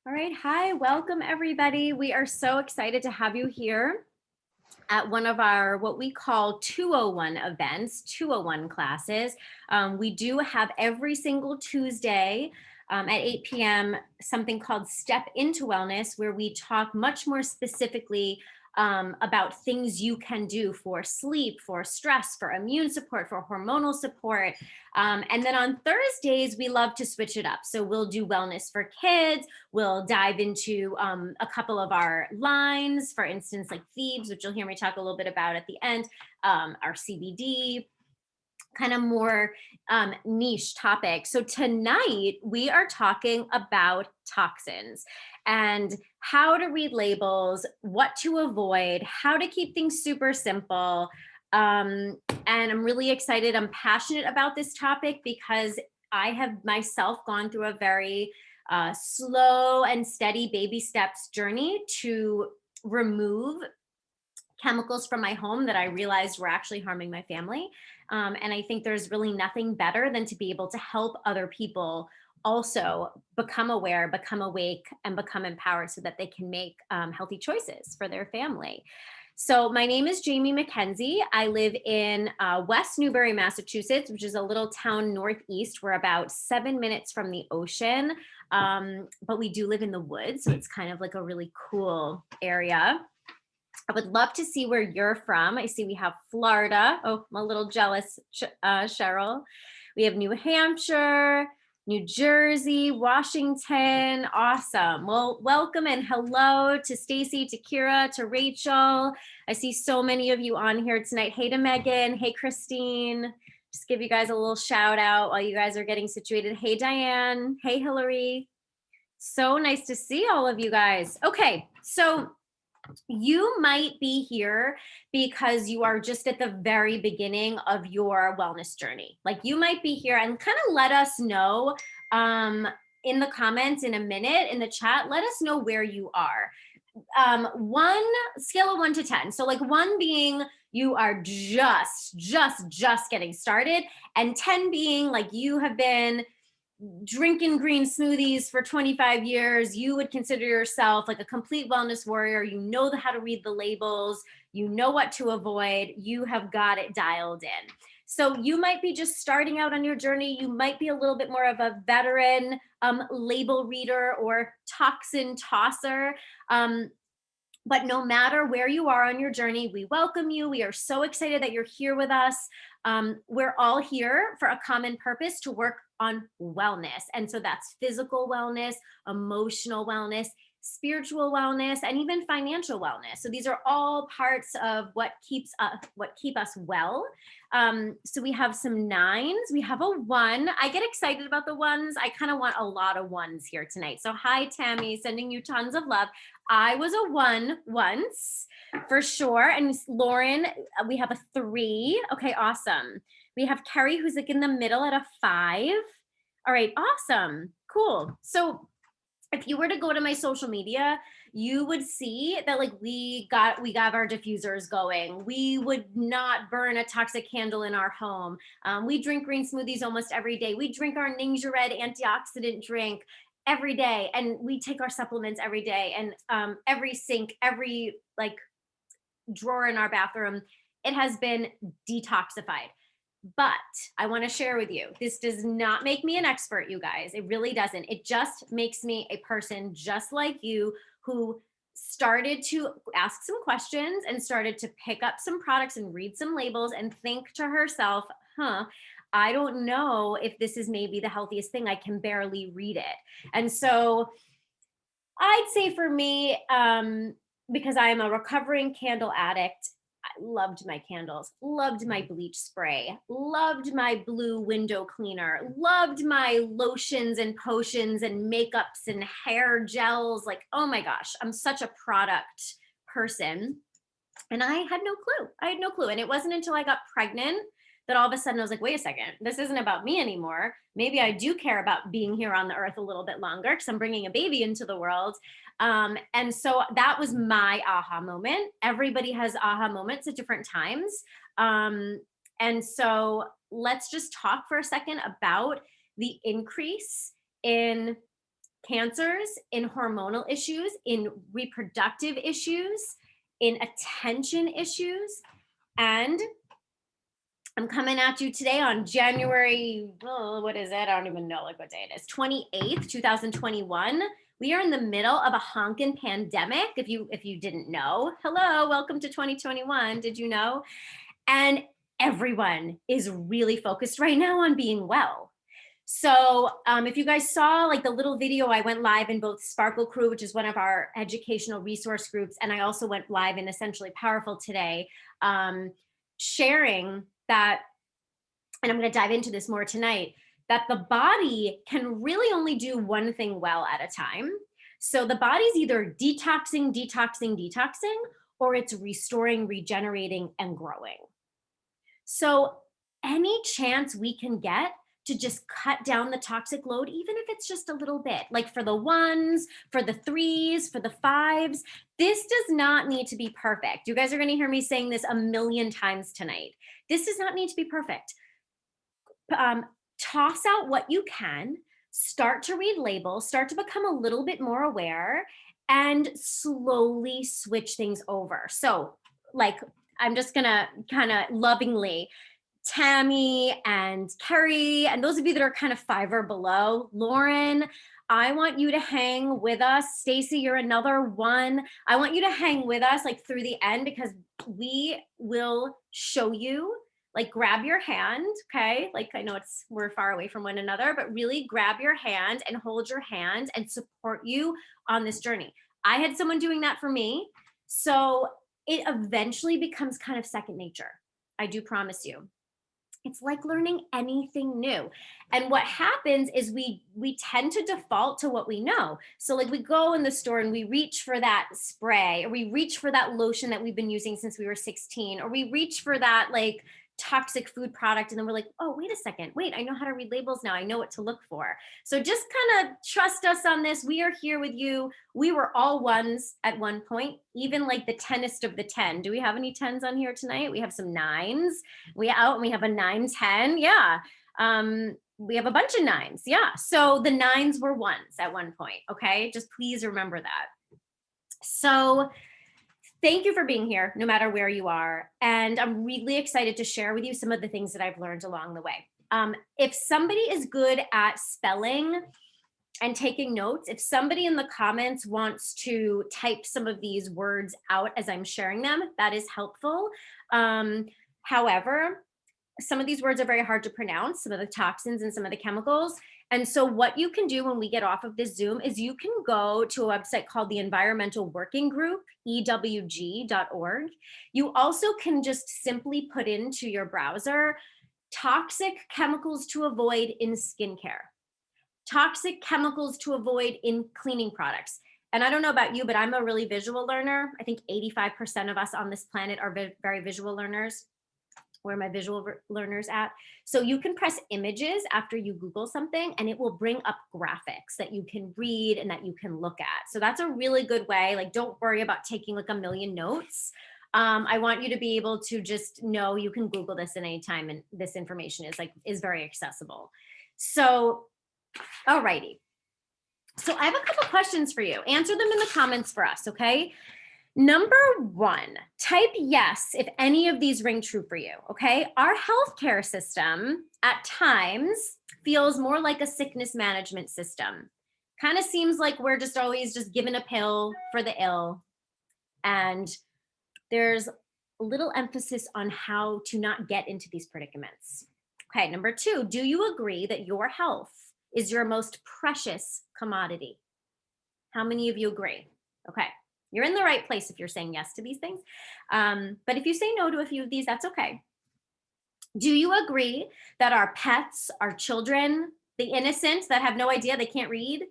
All right. Hi, welcome everybody. We are so excited to have you here at one of our what we call 201 events, 201 classes. We do have every single Tuesday at 8 p.m. something called Step into Wellness, where we talk much more specifically about things you can do for sleep, for stress, for immune support, for hormonal support. And then on Thursdays, we love to switch it up. So we'll do wellness for kids. We'll dive into a couple of our lines, for instance, like Thieves, which you'll hear me talk a little bit about at the end, our CBD, kind of more niche topic. So tonight we are talking about toxins and how to read labels, what to avoid, how to keep things super simple. And I'm really excited. I'm passionate about this topic because I have myself gone through a very slow and steady baby steps journey to remove chemicals from my home that I realized were actually harming my family. And I think there's really nothing better than to be able to help other people also become aware, become awake, and become empowered so that they can make healthy choices for their family. So my name is Jamie Mckenzie. I live in West Newbury, Massachusetts, which is a little town northeast. We're about 7 minutes from the ocean, but we do live in the woods, so it's kind of like a really cool area. I would love to see where you're from. I see we have Florida. Oh, I'm a little jealous, Cheryl. We have New Hampshire, New Jersey, Washington. Awesome. Well, welcome and hello to Stacy, to Kira, to Rachel. I see so many of you on here tonight. Hey to Megan. Hey, Christine. Just give you guys a little shout out while you guys are getting situated. Hey, Diane. Hey, Hillary. So nice to see all of you guys. Okay, so you might be here because you are just at the very beginning of your wellness journey. Like you might be here and kind of let us know in the comments in a minute in the chat. Let us know where you are. One scale of 1 to 10. So like 1 being you are just getting started, and 10 being like you have been drinking green smoothies for 25 years, you would consider yourself like a complete wellness warrior. You know how to read the labels, you know what to avoid, you have got it dialed in. So you might be just starting out on your journey. You might be a little bit more of a veteran label reader or toxin tosser. But no matter where you are on your journey, we welcome you. We are so excited that you're here with us. We're all here for a common purpose, to work on wellness. And so that's physical wellness, emotional wellness, spiritual wellness, and even financial wellness. So these are all parts of what keep us well. So we have some 9s. We have a 1. I get excited about the 1s. I kind of want a lot of 1s here tonight. So hi, Tammy, sending you tons of love. I was a 1 once for sure. And Lauren, we have a 3. Okay, awesome. We have Carrie, who's like in the middle at a 5. All right, awesome, cool. So if you were to go to my social media, you would see that like we got our diffusers going. We would not burn a toxic candle in our home. We drink green smoothies almost every day. We drink our Ninja Red antioxidant drink every day, and we take our supplements every day. And every sink, every like drawer in our bathroom, it has been detoxified. But I want to share with you, this does not make me an expert, you guys. It really doesn't. It just makes me a person just like you, who started to ask some questions and started to pick up some products and read some labels and think to herself, I don't know if this is maybe the healthiest thing. I can barely read it. And so I'd say for me, because I am a recovering candle addict, I loved my candles, loved my bleach spray, loved my blue window cleaner, loved my lotions and potions and makeups and hair gels. Like, oh my gosh, I'm such a product person. And I had no clue. And it wasn't until I got pregnant that all of a sudden I was like, wait a second, this isn't about me anymore. Maybe I do care about being here on the earth a little bit longer because I'm bringing a baby into the world. And so that was my aha moment. Everybody has aha moments at different times. And so let's just talk for a second about the increase in cancers, in hormonal issues, in reproductive issues, in attention issues. And I'm coming at you today on January, what is it? I don't even know like what day it is. 28th, 2021. We are in the middle of a honkin' pandemic. If you didn't know, hello, welcome to 2021. Did you know? And everyone is really focused right now on being well. So if you guys saw like the little video, I went live in both Sparkle Crew, which is one of our educational resource groups, and I also went live in Essentially Powerful today, sharing that, and I'm going to dive into this more tonight, that the body can really only do one thing well at a time. So the body's either detoxing, or it's restoring, regenerating, and growing. So any chance we can get to just cut down the toxic load, even if it's just a little bit, like for the 1s, for the 3s, for the 5s, this does not need to be perfect. You guys are going to hear me saying this a million times tonight. This does not need to be perfect. Toss out what you can, start to read labels, start to become a little bit more aware, and slowly switch things over. So like, I'm just gonna kind of lovingly, Tammy and Carrie, and those of you that are kind of 5 or below, Lauren, I want you to hang with us. Stacy, you're another 1. I want you to hang with us like through the end, because we will show you, like grab your hand, okay? Like I know we're far away from one another, but really grab your hand and hold your hand and support you on this journey. I had someone doing that for me. So it eventually becomes kind of second nature. I do promise you. It's like learning anything new. And what happens is we tend to default to what we know. So like we go in the store and we reach for that spray, or we reach for that lotion that we've been using since we were 16, or we reach for that like toxic food product, and then we're like, oh, wait a second, wait, I know how to read labels now, I know what to look for. So just kind of trust us on this. We are here with you. We were all 1s at one point, even like the 10est of the 10. Do we have any 10s on here tonight? We have some 9s. We have a 9-10. Yeah. We have a bunch of 9s. Yeah. So the 9s were 1s at one point. Okay. Just please remember that. So thank you for being here, no matter where you are. And I'm really excited to share with you some of the things that I've learned along the way. If somebody is good at spelling and taking notes, if somebody in the comments wants to type some of these words out as I'm sharing them, that is helpful. However, some of these words are very hard to pronounce, some of the toxins and some of the chemicals. And so what you can do when we get off of this Zoom is you can go to a website called the Environmental Working Group, ewg.org. You also can just simply put into your browser, toxic chemicals to avoid in skincare, toxic chemicals to avoid in cleaning products. And I don't know about you, but I'm a really visual learner. I think 85% of us on this planet are very visual learners. Where my visual learners at. So you can press images after you Google something, and it will bring up graphics that you can read and that you can look at. So that's a really good way. Like, don't worry about taking like a million notes. I want you to be able to just know you can Google this at any time, and this information is very accessible. So, alrighty. So I have a couple questions for you. Answer them in the comments for us, okay? Number 1, type yes if any of these ring true for you, okay? Our healthcare system at times feels more like a sickness management system. Kind of seems like we're just always just given a pill for the ill, and there's a little emphasis on how to not get into these predicaments. Okay, number 2, do you agree that your health is your most precious commodity? How many of you agree? Okay. You're in the right place if you're saying yes to these things. But if you say no to a few of these, that's okay. Do you agree that our pets, our children, the innocent that have no idea, they can't read,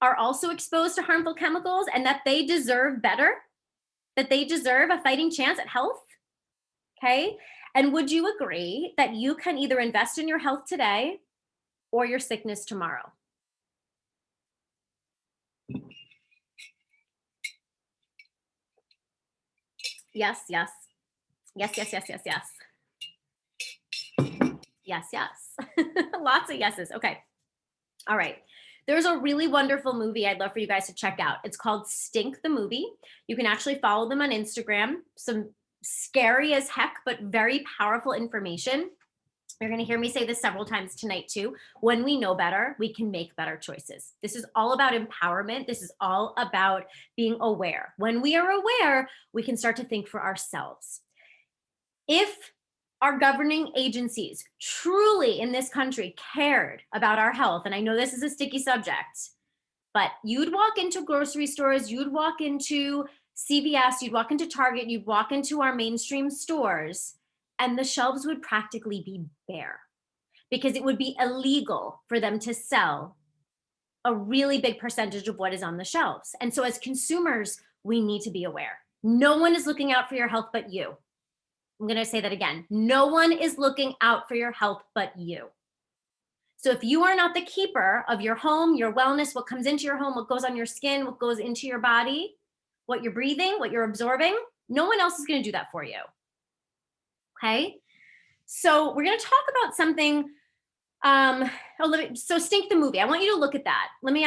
are also exposed to harmful chemicals, and that they deserve better? That they deserve a fighting chance at health? Okay. And would you agree that you can either invest in your health today or your sickness tomorrow? Yes, yes. Yes, yes, yes, yes, yes. Yes, yes. Lots of yeses. Okay. All right. There's a really wonderful movie I'd love for you guys to check out. It's called Stink the Movie. You can actually follow them on Instagram. Some scary as heck, but very powerful information. You're going to hear me say this several times tonight too. When we know better, we can make better choices. This is all about empowerment. This is all about being aware. When we are aware, we can start to think for ourselves. If our governing agencies truly in this country cared about our health, and I know this is a sticky subject, but you'd walk into grocery stores, you'd walk into CVS, you'd walk into Target, you'd walk into our mainstream stores, and the shelves would practically be bare because it would be illegal for them to sell a really big percentage of what is on the shelves. And so as consumers, we need to be aware. No one is looking out for your health but you. I'm going to say that again. No one is looking out for your health but you. So if you are not the keeper of your home, your wellness, what comes into your home, what goes on your skin, what goes into your body, what you're breathing, what you're absorbing, no one else is going to do that for you. Okay, so we're going to talk about something. So Stink the Movie. I want you to look at that. Let me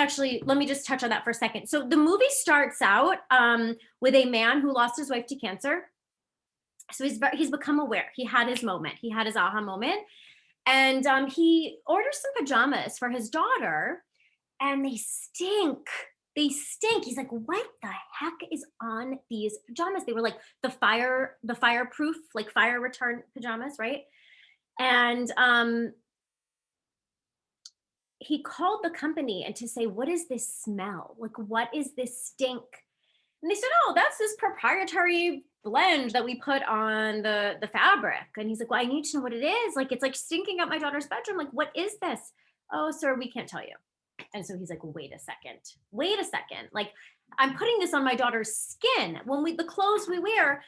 just touch on that for a second. So the movie starts out with a man who lost his wife to cancer. So he's become aware. He had his moment. He had his aha moment, and he orders some pajamas for his daughter, and they stink. They stink. He's like, what the heck is on these pajamas? They were like the fireproof, like fire retardant pajamas, right? And he called the company and to say, what is this smell? Like, what is this stink? And they said, oh, that's this proprietary blend that we put on the fabric. And he's like, well, I need to know what it is. Like, it's like stinking up my daughter's bedroom. Like, what is this? Oh, sir, we can't tell you. And so he's like, wait a second. Like, I'm putting this on my daughter's skin. The clothes we wear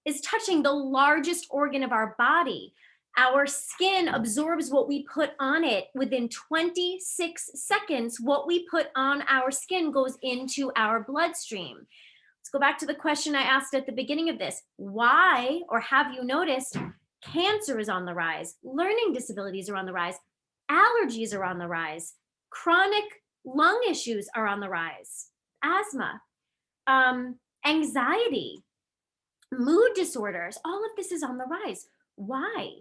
is touching the largest organ of our body. Our skin absorbs what we put on it within 26 seconds. What we put on our skin goes into our bloodstream. Let's go back to the question I asked at the beginning of this. Why, or have you noticed, cancer is on the rise, learning disabilities are on the rise, allergies are on the rise, chronic lung issues are on the rise, asthma, anxiety, mood disorders, all of this is on the rise. Why?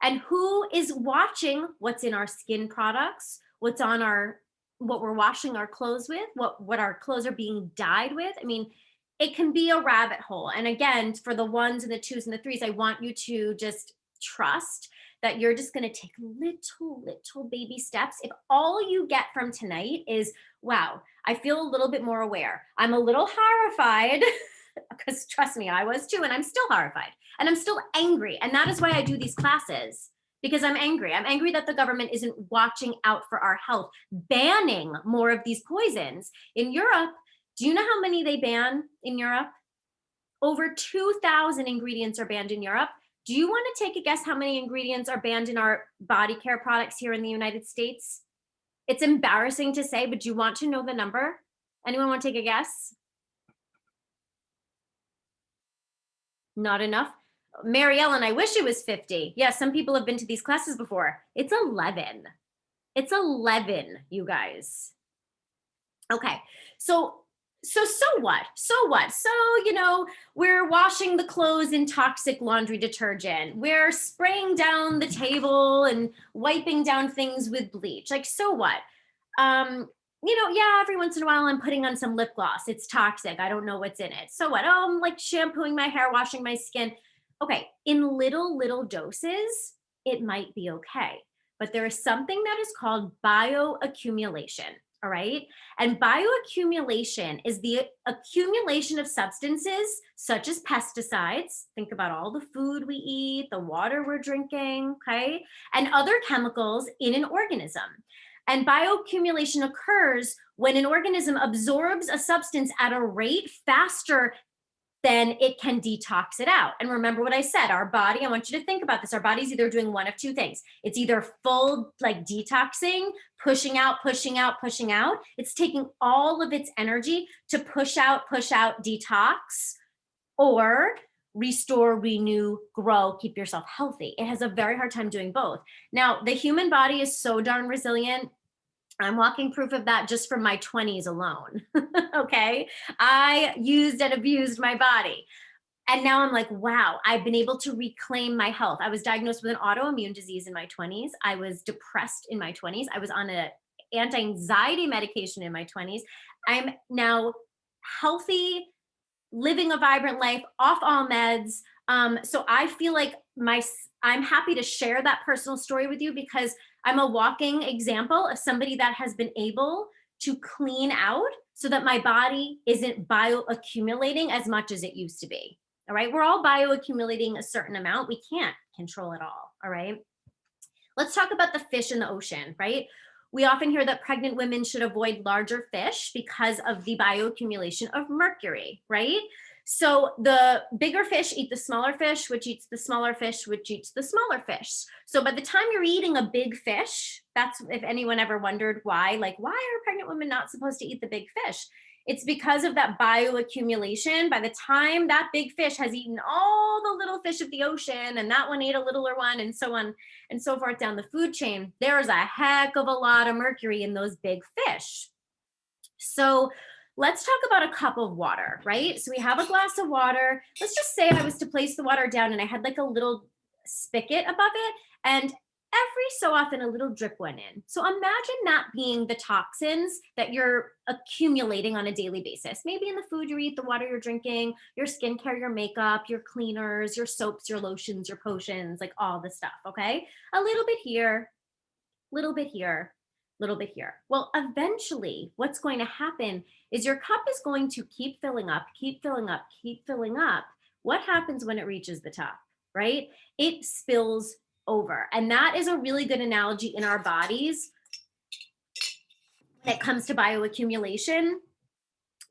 And who is watching what's in our skin products, what we're washing our clothes with, what our clothes are being dyed with? I mean, it can be a rabbit hole. And again, for the ones and the twos and the threes, I want you to just trust that you're just going to take little baby steps. If all you get from tonight is, wow, I feel a little bit more aware. I'm a little horrified because trust me, I was too, and I'm still horrified and I'm still angry. And that is why I do these classes, because I'm angry. I'm angry that the government isn't watching out for our health, banning more of these poisons. In Europe, do you know how many they ban in Europe? Over 2,000 ingredients are banned in Europe. Do you want to take a guess how many ingredients are banned in our body care products here in the United States? It's embarrassing to say, but do you want to know the number? Anyone want to take a guess? Not enough. Mary Ellen, I wish it was 50. Yeah, some people have been to these classes before. It's 11. It's 11, you guys. Okay, so what? So, we're washing the clothes in toxic laundry detergent. We're spraying down the table and wiping down things with bleach. Like, so what? Yeah, every once in a while I'm putting on some lip gloss. It's toxic. I don't know what's in it. So what? Oh, I'm like shampooing my hair, washing my skin. Okay, in little doses, it might be okay. But there is something that is called bioaccumulation. All right. And bioaccumulation is the accumulation of substances such as pesticides. Think about all the food we eat, the water we're drinking, okay, and other chemicals in an organism. And bioaccumulation occurs when an organism absorbs a substance at a rate faster than it can detox it out. And remember what I said, our body, I want you to think about this. Our body's either doing one of two things. It's either full like detoxing, pushing out. It's taking all of its energy to push out, detox, or restore, renew, grow, keep yourself healthy. It has a very hard time doing both. Now, the human body is so darn resilient. I'm walking proof of that just from my 20s alone. Okay. I used and abused my body. And now I'm like, wow, I've been able to reclaim my health. I was diagnosed with an autoimmune disease in my 20s. I was depressed in my 20s. I was on an anti-anxiety medication in my 20s. I'm now healthy, living a vibrant life, off all meds. So I feel like I'm happy to share that personal story with you because I'm a walking example of somebody that has been able to clean out so that my body isn't bioaccumulating as much as it used to be. All right. We're all bioaccumulating a certain amount. We can't control it all. All right. Let's talk about the fish in the ocean, right? We often hear that pregnant women should avoid larger fish because of the bioaccumulation of mercury, right? So the bigger fish eat the smaller fish, which eats the smaller fish, which eats the smaller fish. So by the time you're eating a big fish, that's if anyone ever wondered why, like, why are pregnant women not supposed to eat the big fish? It's because of that bioaccumulation. By the time that big fish has eaten all the little fish of the ocean, and that one ate a littler one, and so on and so forth down the food chain, there's a heck of a lot of mercury in those big fish. So let's talk about a cup of water, right? So we have a glass of water. Let's just say I was to place the water down and I had like a little spigot above it, and every so often a little drip went in. So imagine that being the toxins that you're accumulating on a daily basis. Maybe in the food you eat, the water you're drinking, your skincare, your makeup, your cleaners, your soaps, your lotions, your potions, like all the stuff, okay? A little bit here, little bit here, little bit here. Well, eventually what's going to happen is your cup is going to keep filling up, keep filling up, keep filling up. What happens when it reaches the top, right? It spills over. And that is a really good analogy in our bodies when it comes to bioaccumulation,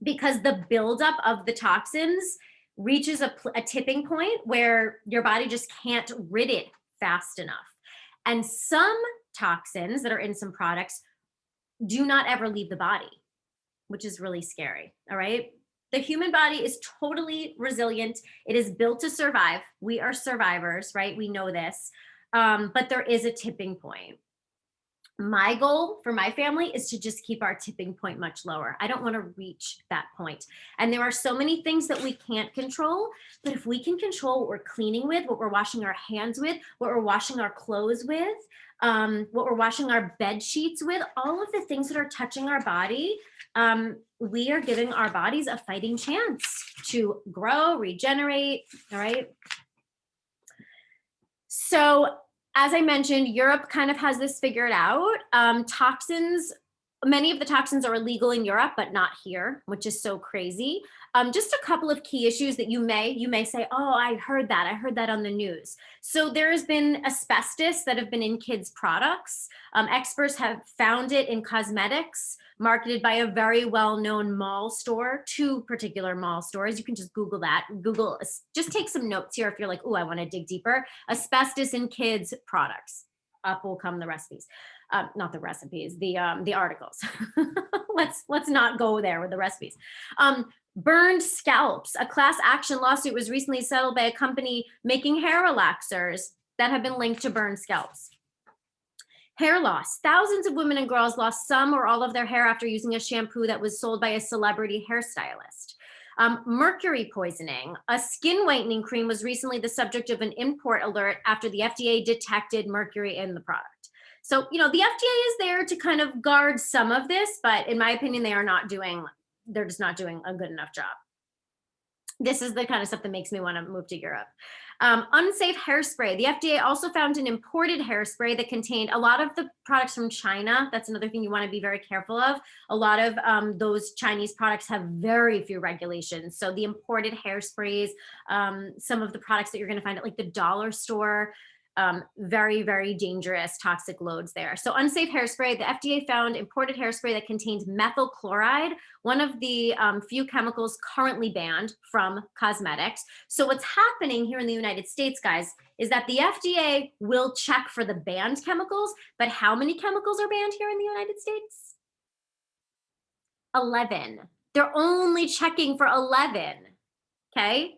because the buildup of the toxins reaches a tipping point where your body just can't rid it fast enough. And some toxins that are in some products do not ever leave the body, which is really scary. All right. The human body is totally resilient. It is built to survive. We are survivors, right? We know this. But there is a tipping point. My goal for my family is to just keep our tipping point much lower. I don't want to reach that point. And there are so many things that we can't control, but if we can control what we're cleaning with, what we're washing our hands with, what we're washing our clothes with, what we're washing our bed sheets with, all of the things that are touching our body, we are giving our bodies a fighting chance to grow, regenerate, all right? So as I mentioned, Europe kind of has this figured out. Toxins, many of the toxins are illegal in Europe, but not here, which is so crazy. Just a couple of key issues that you may say, oh, I heard that on the news. So there has been asbestos that have been in kids' products. Experts have found it in cosmetics marketed by a very well-known mall store, two particular mall stores. You can just Google that. Google, just take some notes here if you're like, oh, I want to dig deeper. Asbestos in kids' products. Up will come the recipes. Not the recipes, the articles. let's not go there with the recipes. Burned scalps. A class action lawsuit was recently settled by a company making hair relaxers that have been linked to burned scalps. Hair loss. Thousands of women and girls lost some or all of their hair after using a shampoo that was sold by a celebrity hairstylist. Mercury poisoning. A skin whitening cream was recently the subject of an import alert after the FDA detected mercury in the product. So, the FDA is there to kind of guard some of this, but in my opinion, they're just not doing a good enough job. This is the kind of stuff that makes me want to move to Europe. Unsafe hairspray. The FDA also found an imported hairspray that contained a lot of the products from China. That's another thing you want to be very careful of. A lot of those Chinese products have very few regulations. So the imported hairsprays, some of the products that you're going to find at like the dollar store, very, very dangerous toxic loads there. So unsafe hairspray, the FDA found imported hairspray that contains methyl chloride, one of the few chemicals currently banned from cosmetics. So what's happening here in the United States, guys, is that the FDA will check for the banned chemicals, but how many chemicals are banned here in the United States? 11. They're only checking for 11, okay?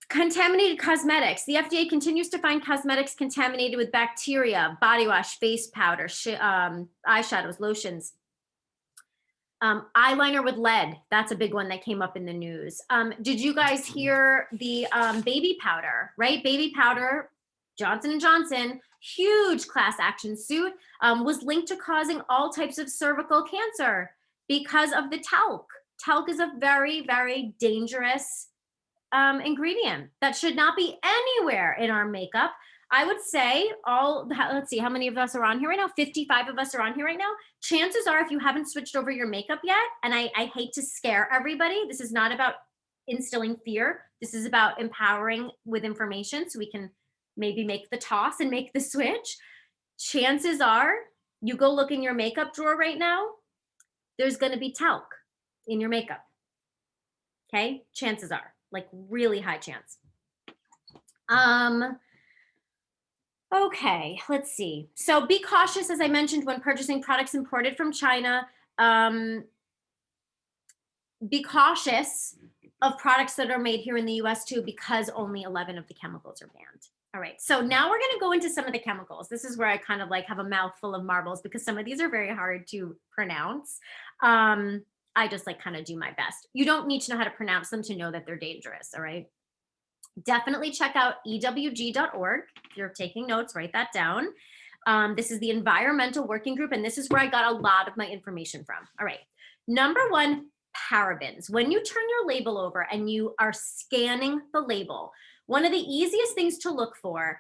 Contaminated cosmetics. The FDA continues to find cosmetics contaminated with bacteria, body wash, face powder, eyeshadows, lotions. Eyeliner with lead. That's a big one that came up in the news. Did you guys hear the baby powder, right? Baby powder, Johnson & Johnson, huge class action suit, was linked to causing all types of cervical cancer because of the talc. Talc is a very, very dangerous ingredient that should not be anywhere in our makeup. I would say let's see, how many of us are on here right now? 55 of us are on here right now. Chances are, if you haven't switched over your makeup yet, and I hate to scare everybody, this is not about instilling fear. This is about empowering with information so we can maybe make the toss and make the switch. Chances are, you go look in your makeup drawer right now, there's going to be talc in your makeup. Okay? Chances are, like really high chance. Okay, let's see. So be cautious, as I mentioned, when purchasing products imported from China. Be cautious of products that are made here in the US too, because only 11 of the chemicals are banned. All right, so now we're gonna go into some of the chemicals. This is where I kind of like have a mouthful of marbles because some of these are very hard to pronounce. I just like kind of do my best. You don't need to know how to pronounce them to know that they're dangerous, all right? Definitely check out ewg.org. If you're taking notes, write that down. This is the Environmental Working Group, and this is where I got a lot of my information from. All right. Number one, parabens. When you turn your label over and you are scanning the label, one of the easiest things to look for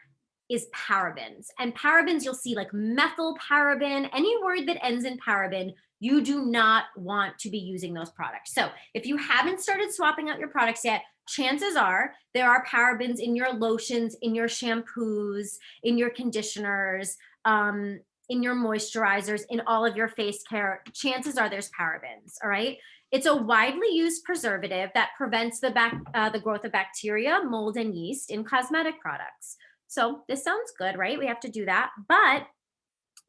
is parabens. And parabens, you'll see like methyl paraben, any word that ends in paraben, you do not want to be using those products. So if you haven't started swapping out your products yet, chances are there are parabens in your lotions, in your shampoos, in your conditioners, in your moisturizers, in all of your face care. Chances are there's parabens, all right? It's a widely used preservative that prevents the growth of bacteria, mold, and yeast in cosmetic products. So this sounds good, right? We have to do that. But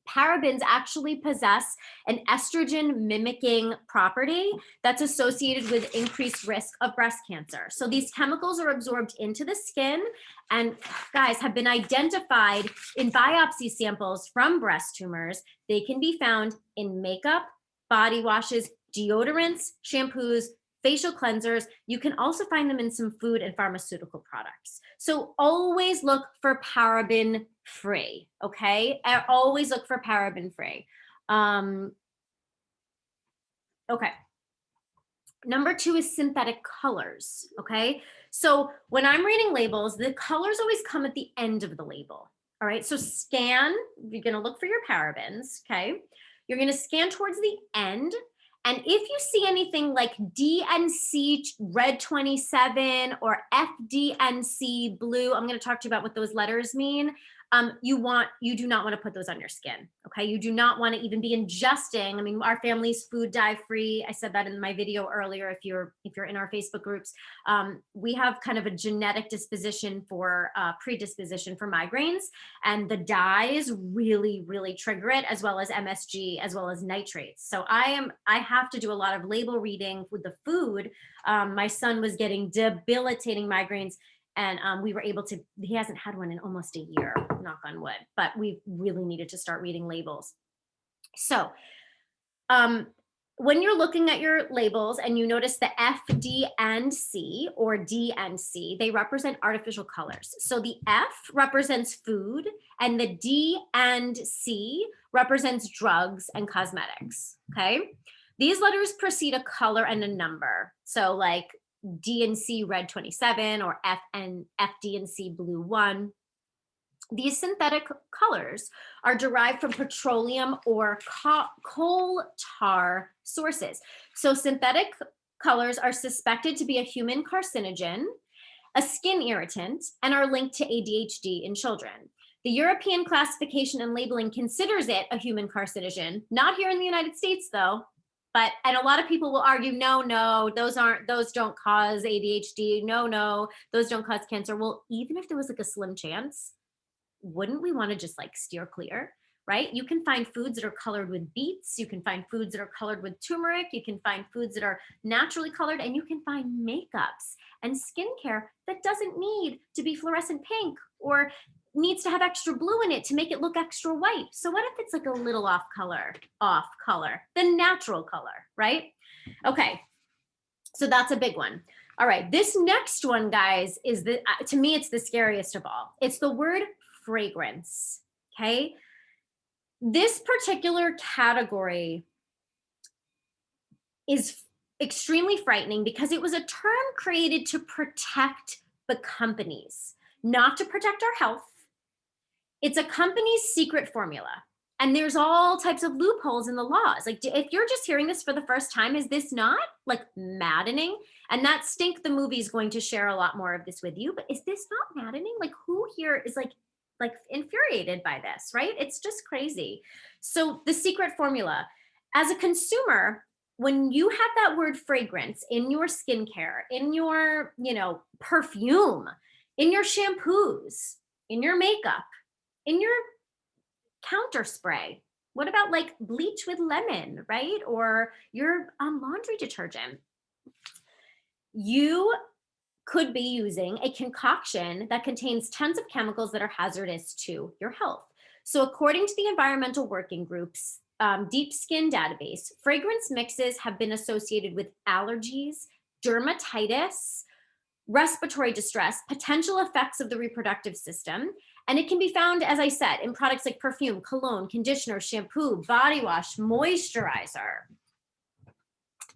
parabens actually possess an estrogen mimicking property that's associated with increased risk of breast cancer. So these chemicals are absorbed into the skin and, guys, have been identified in biopsy samples from breast tumors. They can be found in makeup, body washes, deodorants, shampoos, facial cleansers. You can also find them in some food and pharmaceutical products. So always look for paraben free, okay? Always look for paraben free. Okay. Number two is synthetic colors, okay? So when I'm reading labels, the colors always come at the end of the label, all right? So scan, you're gonna look for your parabens, okay? You're gonna scan towards the end. And if you see anything like DNC red 27 or FDNC blue, I'm going to talk to you about what those letters mean. You do not want to put those on your skin. Okay. You do not want to even be ingesting. I mean, our family's food dye free. I said that in my video earlier. If you're in our Facebook groups, we have kind of a genetic disposition for predisposition for migraines, and the dyes really, really trigger it, as well as MSG, as well as nitrates. So I have to do a lot of label reading with the food. My son was getting debilitating migraines, and we were able to, he hasn't had one in almost a year, knock on wood, but we really needed to start reading labels. So when you're looking at your labels and you notice the F, D, and C or D and C, they represent artificial colors. So the F represents food and the D and C represents drugs and cosmetics, okay? These letters precede a color and a number. So like D and C red 27 or F D and C blue 1. These synthetic colors are derived from petroleum or coal tar sources. So synthetic colors are suspected to be a human carcinogen, a skin irritant, and are linked to ADHD in children. The European classification and labeling considers it a human carcinogen, not here in the United States though. And a lot of people will argue, no, those don't cause ADHD. No, those don't cause cancer. Well, even if there was like a slim chance, wouldn't we want to just like steer clear? right? You can find foods that are colored with beets. You can find foods that are colored with turmeric. You can find foods that are naturally colored, and you can find makeups and skincare that doesn't need to be fluorescent pink or needs to have extra blue in it to make it look extra white. So what if it's like a little off color, the natural color, right? Okay, so that's a big one. All right, this next one, guys, is to me, it's the scariest of all. It's the word fragrance, okay? This particular category is extremely frightening because it was a term created to protect the companies, not to protect our health. It's a company's secret formula. And there's all types of loopholes in the laws. Like, if you're just hearing this for the first time, is this not like maddening? And that Stink the movie is going to share a lot more of this with you. But is this not maddening? Like, who here is like infuriated by this, right? It's just crazy. So the secret formula, as a consumer, when you have that word fragrance in your skincare, in your, perfume, in your shampoos, in your makeup, in your counter spray, what about like bleach with lemon, right? Or your laundry detergent? You could be using a concoction that contains tons of chemicals that are hazardous to your health. So according to the Environmental Working Group's Deep Skin database, fragrance mixes have been associated with allergies, dermatitis, respiratory distress, potential effects of the reproductive system. And it can be found, as I said, in products like perfume, cologne, conditioner, shampoo, body wash, moisturizer,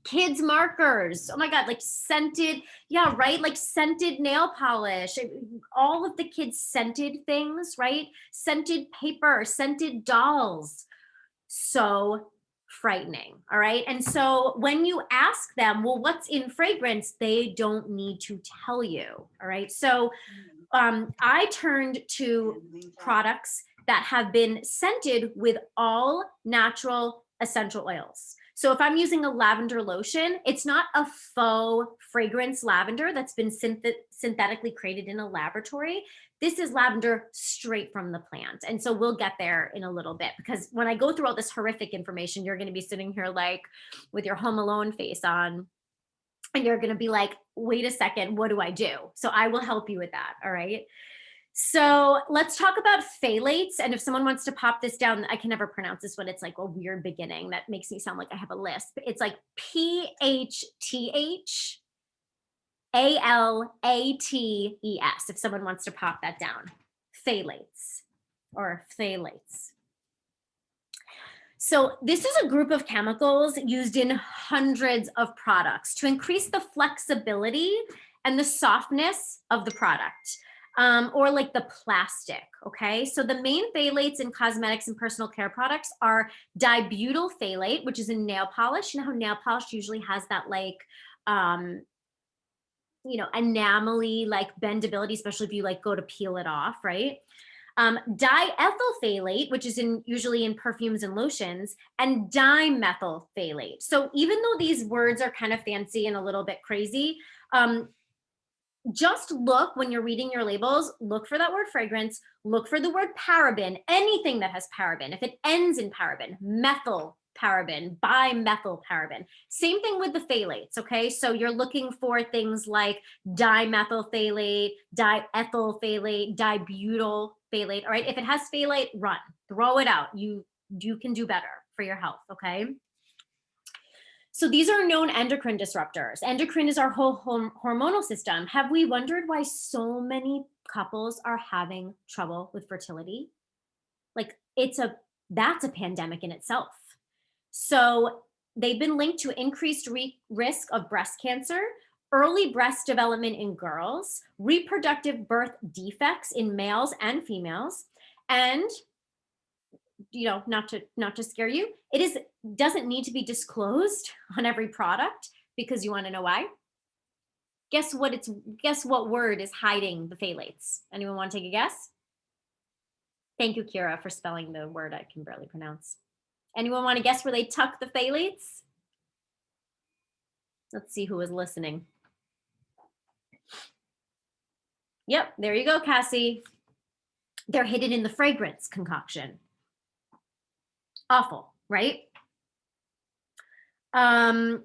kids markers. Oh my God, like scented, yeah, right? Like scented nail polish, all of the kids' scented things, right? Scented paper, scented dolls. So frightening, all right? And so when you ask them, well, what's in fragrance? They don't need to tell you, all right? So I turned to products that have been scented with all natural essential oils. So if I'm using a lavender lotion, it's not a faux fragrance lavender that's been synthetically created in a laboratory. This is lavender straight from the plant. And so we'll get there in a little bit, because when I go through all this horrific information, you're going to be sitting here like with your Home Alone face on, and you're going to be like, wait a second, what do I do? So I will help you with that. All right. So let's talk about phthalates. And if someone wants to pop this down, I can never pronounce this one. It's like a weird beginning that makes me sound like I have a lisp. It's like PHTHALATES, if someone wants to pop that down. Phthalates or phthalates. So this is a group of chemicals used in hundreds of products to increase the flexibility and the softness of the product. Or like the plastic, okay? So the main phthalates in cosmetics and personal care products are dibutyl phthalate, which is in nail polish. You know how nail polish usually has that like, enamel-y like bendability, especially if you like go to peel it off, right? Diethyl phthalate, which is usually in perfumes and lotions, and dimethyl phthalate. So even though these words are kind of fancy and a little bit crazy, just look when you're reading your labels, look for that word fragrance, look for the word paraben, anything that has paraben. If it ends in paraben, methyl paraben, bimethyl paraben. Same thing with the phthalates, okay? So you're looking for things like dimethyl phthalate, diethyl phthalate, dibutyl phthalate, all right? If it has phthalate, run, throw it out. You can do better for your health, okay? So these are known endocrine disruptors. Endocrine is our whole hormonal system. Have we wondered why so many couples are having trouble with fertility? Like that's a pandemic in itself. So they've been linked to increased risk of breast cancer, early breast development in girls, reproductive birth defects in males and females, and not to scare you, doesn't need to be disclosed on every product, because you want to know why? Guess what word is hiding the phthalates? Anyone want to take a guess? Thank you, Kira, for spelling the word I can barely pronounce. Anyone want to guess where they tuck the phthalates? Let's see who is listening. Yep, there you go, Cassie. They're hidden in the fragrance concoction. Awful, right? So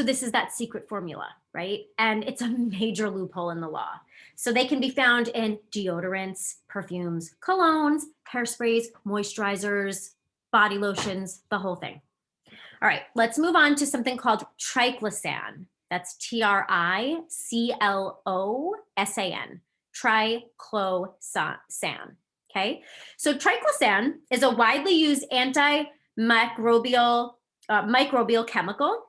this is that secret formula, right? And it's a major loophole in the law. So they can be found in deodorants, perfumes, colognes, hairsprays, moisturizers, body lotions, the whole thing. All right, let's move on to something called triclosan. That's Triclosan. Triclosan. Okay, so triclosan is a widely used antimicrobial microbial chemical,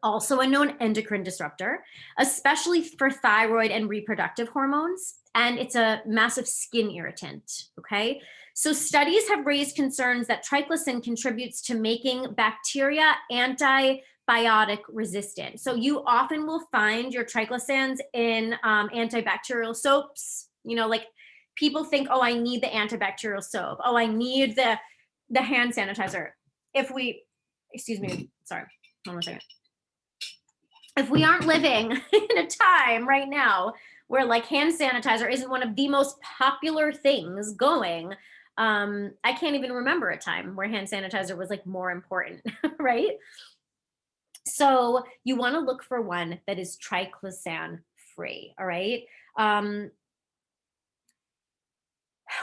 also a known endocrine disruptor, especially for thyroid and reproductive hormones. And it's a massive skin irritant, okay? So studies have raised concerns that triclosan contributes to making bacteria antibiotic resistant. So you often will find your triclosans in antibacterial soaps. You know, like people think, oh, I need the antibacterial soap. Oh, I need the hand sanitizer. Excuse me, sorry, hold on a second. If we aren't living in a time right now where like hand sanitizer isn't one of the most popular things going, I can't even remember a time where hand sanitizer was like more important, right? So you want to look for one that is triclosan free, all right?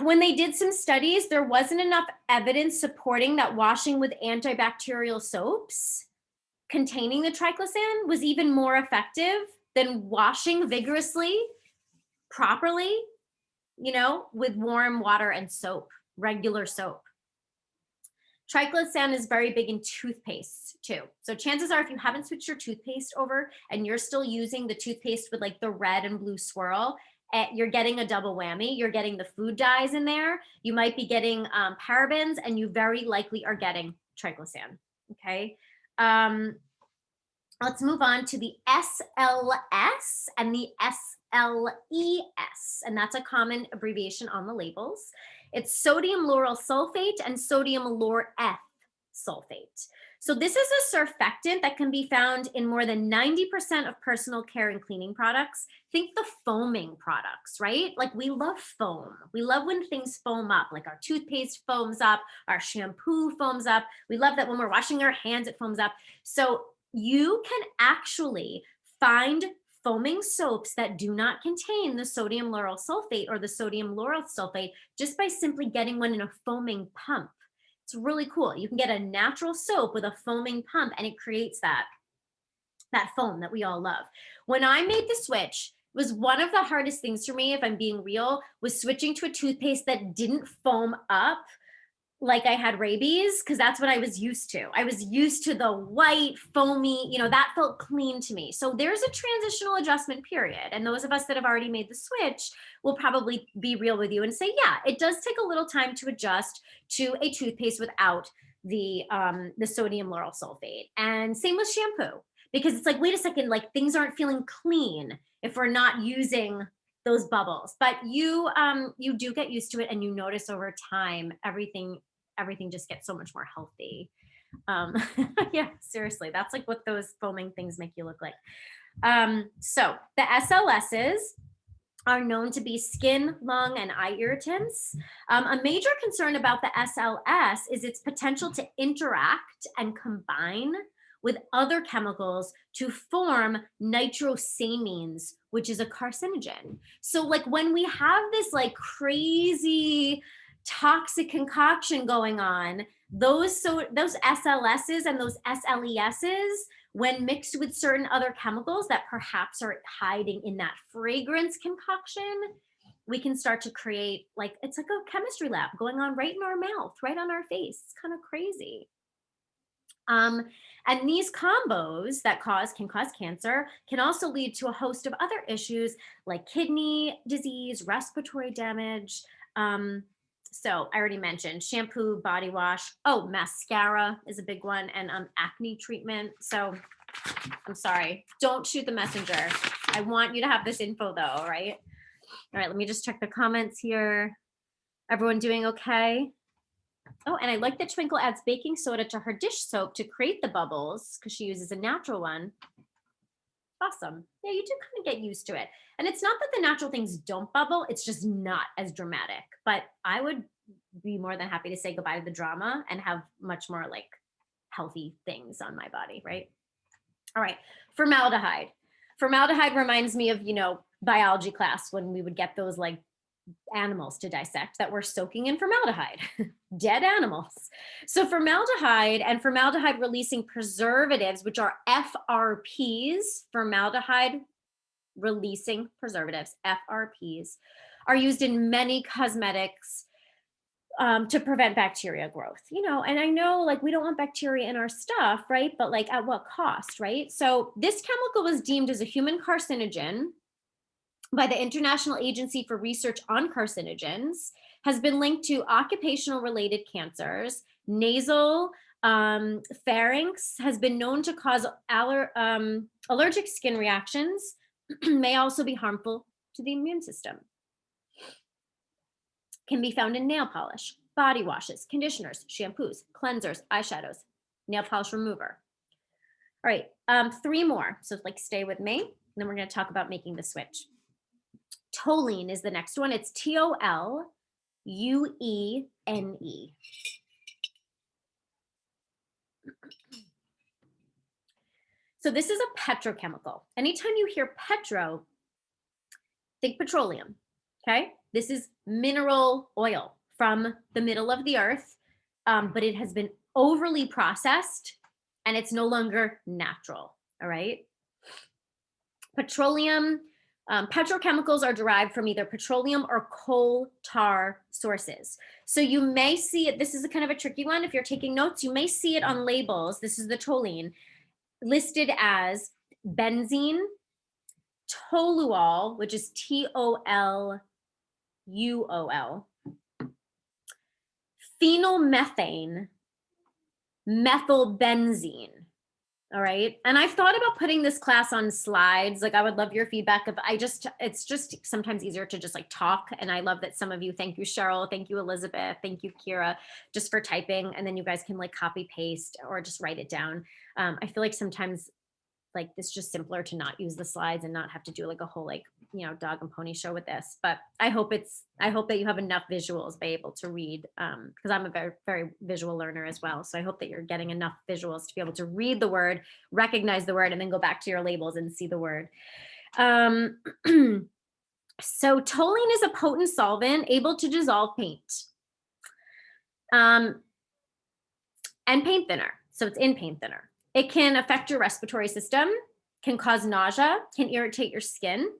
When they did some studies, there wasn't enough evidence supporting that washing with antibacterial soaps containing the triclosan was even more effective than washing vigorously, properly, you know, with warm water and soap, regular soap. Triclosan is very big in toothpaste too. So chances are if you haven't switched your toothpaste over and you're still using the toothpaste with like the red and blue swirl, you're getting a double whammy. You're getting the food dyes in there. You might be getting parabens, and you very likely are getting triclosan, okay? Let's move on to the SLS and the SLES, and that's a common abbreviation on the labels. It's sodium lauryl sulfate and sodium laureth sulfate. So this is a surfactant that can be found in more than 90% of personal care and cleaning products. Think the foaming products, right? Like we love foam. We love when things foam up, like our toothpaste foams up, our shampoo foams up. We love that when we're washing our hands, it foams up. So you can actually find foaming soaps that do not contain the sodium lauryl sulfate or the sodium lauryl sulfate just by simply getting one in a foaming pump. It's really cool. You can get a natural soap with a foaming pump, and it creates that foam that we all love. When I made the switch, it was one of the hardest things for me, if I'm being real, was switching to a toothpaste that didn't foam up like I had rabies, because that's what I was used to. I was used to the white, foamy, you know, that felt clean to me. So there's a transitional adjustment period. And those of us that have already made the switch will probably be real with you and say, yeah, it does take a little time to adjust to a toothpaste without the sodium lauryl sulfate. And same with shampoo, because it's like, wait a second, like things aren't feeling clean if we're not using those bubbles. But you do get used to it, and you notice over time everything just gets so much more healthy. Yeah, seriously, that's like what those foaming things make you look like. So the SLSs are known to be skin, lung, and eye irritants. A major concern about the SLS is its potential to interact and combine with other chemicals to form nitrosamines, which is a carcinogen. So like when we have this like crazy toxic concoction going on, those SLSs and those SLESs, when mixed with certain other chemicals that perhaps are hiding in that fragrance concoction, we can start to create like, it's like a chemistry lab going on right in our mouth, right on our face. It's kind of crazy. And these combos that can cause cancer can also lead to a host of other issues like kidney disease, respiratory damage. So I already mentioned shampoo, body wash. Oh, mascara is a big one, and acne treatment. So I'm sorry, don't shoot the messenger. I want you to have this info though, right? All right, let me just check the comments here. Everyone doing okay? Oh, and I like that Twinkle adds baking soda to her dish soap to create the bubbles because she uses a natural one. Awesome. Yeah, you do kind of get used to it. And it's not that the natural things don't bubble, it's just not as dramatic. But I would be more than happy to say goodbye to the drama and have much more like healthy things on my body, right? All right, formaldehyde. Formaldehyde reminds me of, biology class when we would get those like animals to dissect that were soaking in formaldehyde, dead animals. So formaldehyde and formaldehyde releasing preservatives, which are FRPs, formaldehyde releasing preservatives, FRPs, are used in many cosmetics to prevent bacteria growth, and I know like we don't want bacteria in our stuff, right? But like at what cost, right? So this chemical was deemed as a human carcinogen by the International Agency for Research on Carcinogens, has been linked to occupational related cancers, nasal, pharynx, has been known to cause allergic skin reactions, may also be harmful to the immune system. Can be found in nail polish, body washes, conditioners, shampoos, cleansers, eyeshadows, nail polish remover. All right, 3 more. So like stay with me. And then we're going to talk about making the switch. Toluene is the next one. It's TOLUENE. So this is a petrochemical. Anytime you hear petro, think petroleum, okay? This is mineral oil from the middle of the earth, but it has been overly processed and it's no longer natural, all right? Petroleum, petrochemicals are derived from either petroleum or coal tar sources. So you may see it, this is a kind of a tricky one. If you're taking notes, you may see it on labels. This is the toluene listed as benzene, toluol, which is TOLUOL, phenylmethane, methylbenzene. All right. And I've thought about putting this class on slides. Like I would love your feedback. It's just sometimes easier to just like talk. And I love that some of you, thank you, Cheryl. Thank you, Elizabeth. Thank you, Kira, just for typing. And then you guys can like copy paste or just write it down. I feel like sometimes like it's just simpler to not use the slides and not have to do like a whole like, dog and pony show with this. But I hope that you have enough visuals to be able to read, because I'm a very, very visual learner as well. So I hope that you're getting enough visuals to be able to read the word, recognize the word, and then go back to your labels and see the word. So toluene is a potent solvent able to dissolve paint and paint thinner. So it's in paint thinner. It can affect your respiratory system, can cause nausea, can irritate your skin.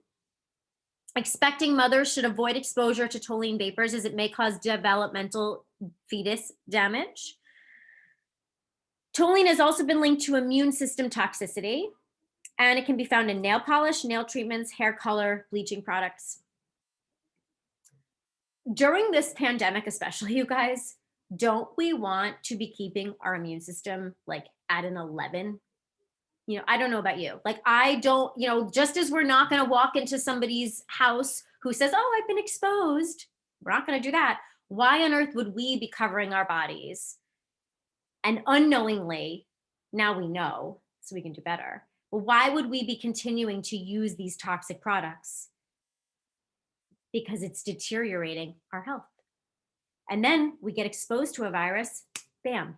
Expecting mothers should avoid exposure to toluene vapors as it may cause developmental fetus damage. Toluene has also been linked to immune system toxicity, and it can be found in nail polish, nail treatments, hair color, bleaching products. During this pandemic, especially, you guys, don't we want to be keeping our immune system like at an 11? I don't know about you. Like I don't, just as we're not going to walk into somebody's house who says, oh, I've been exposed. We're not going to do that. Why on earth would we be covering our bodies? And unknowingly, now we know, so we can do better. Well, why would we be continuing to use these toxic products? Because it's deteriorating our health. And then we get exposed to a virus, bam.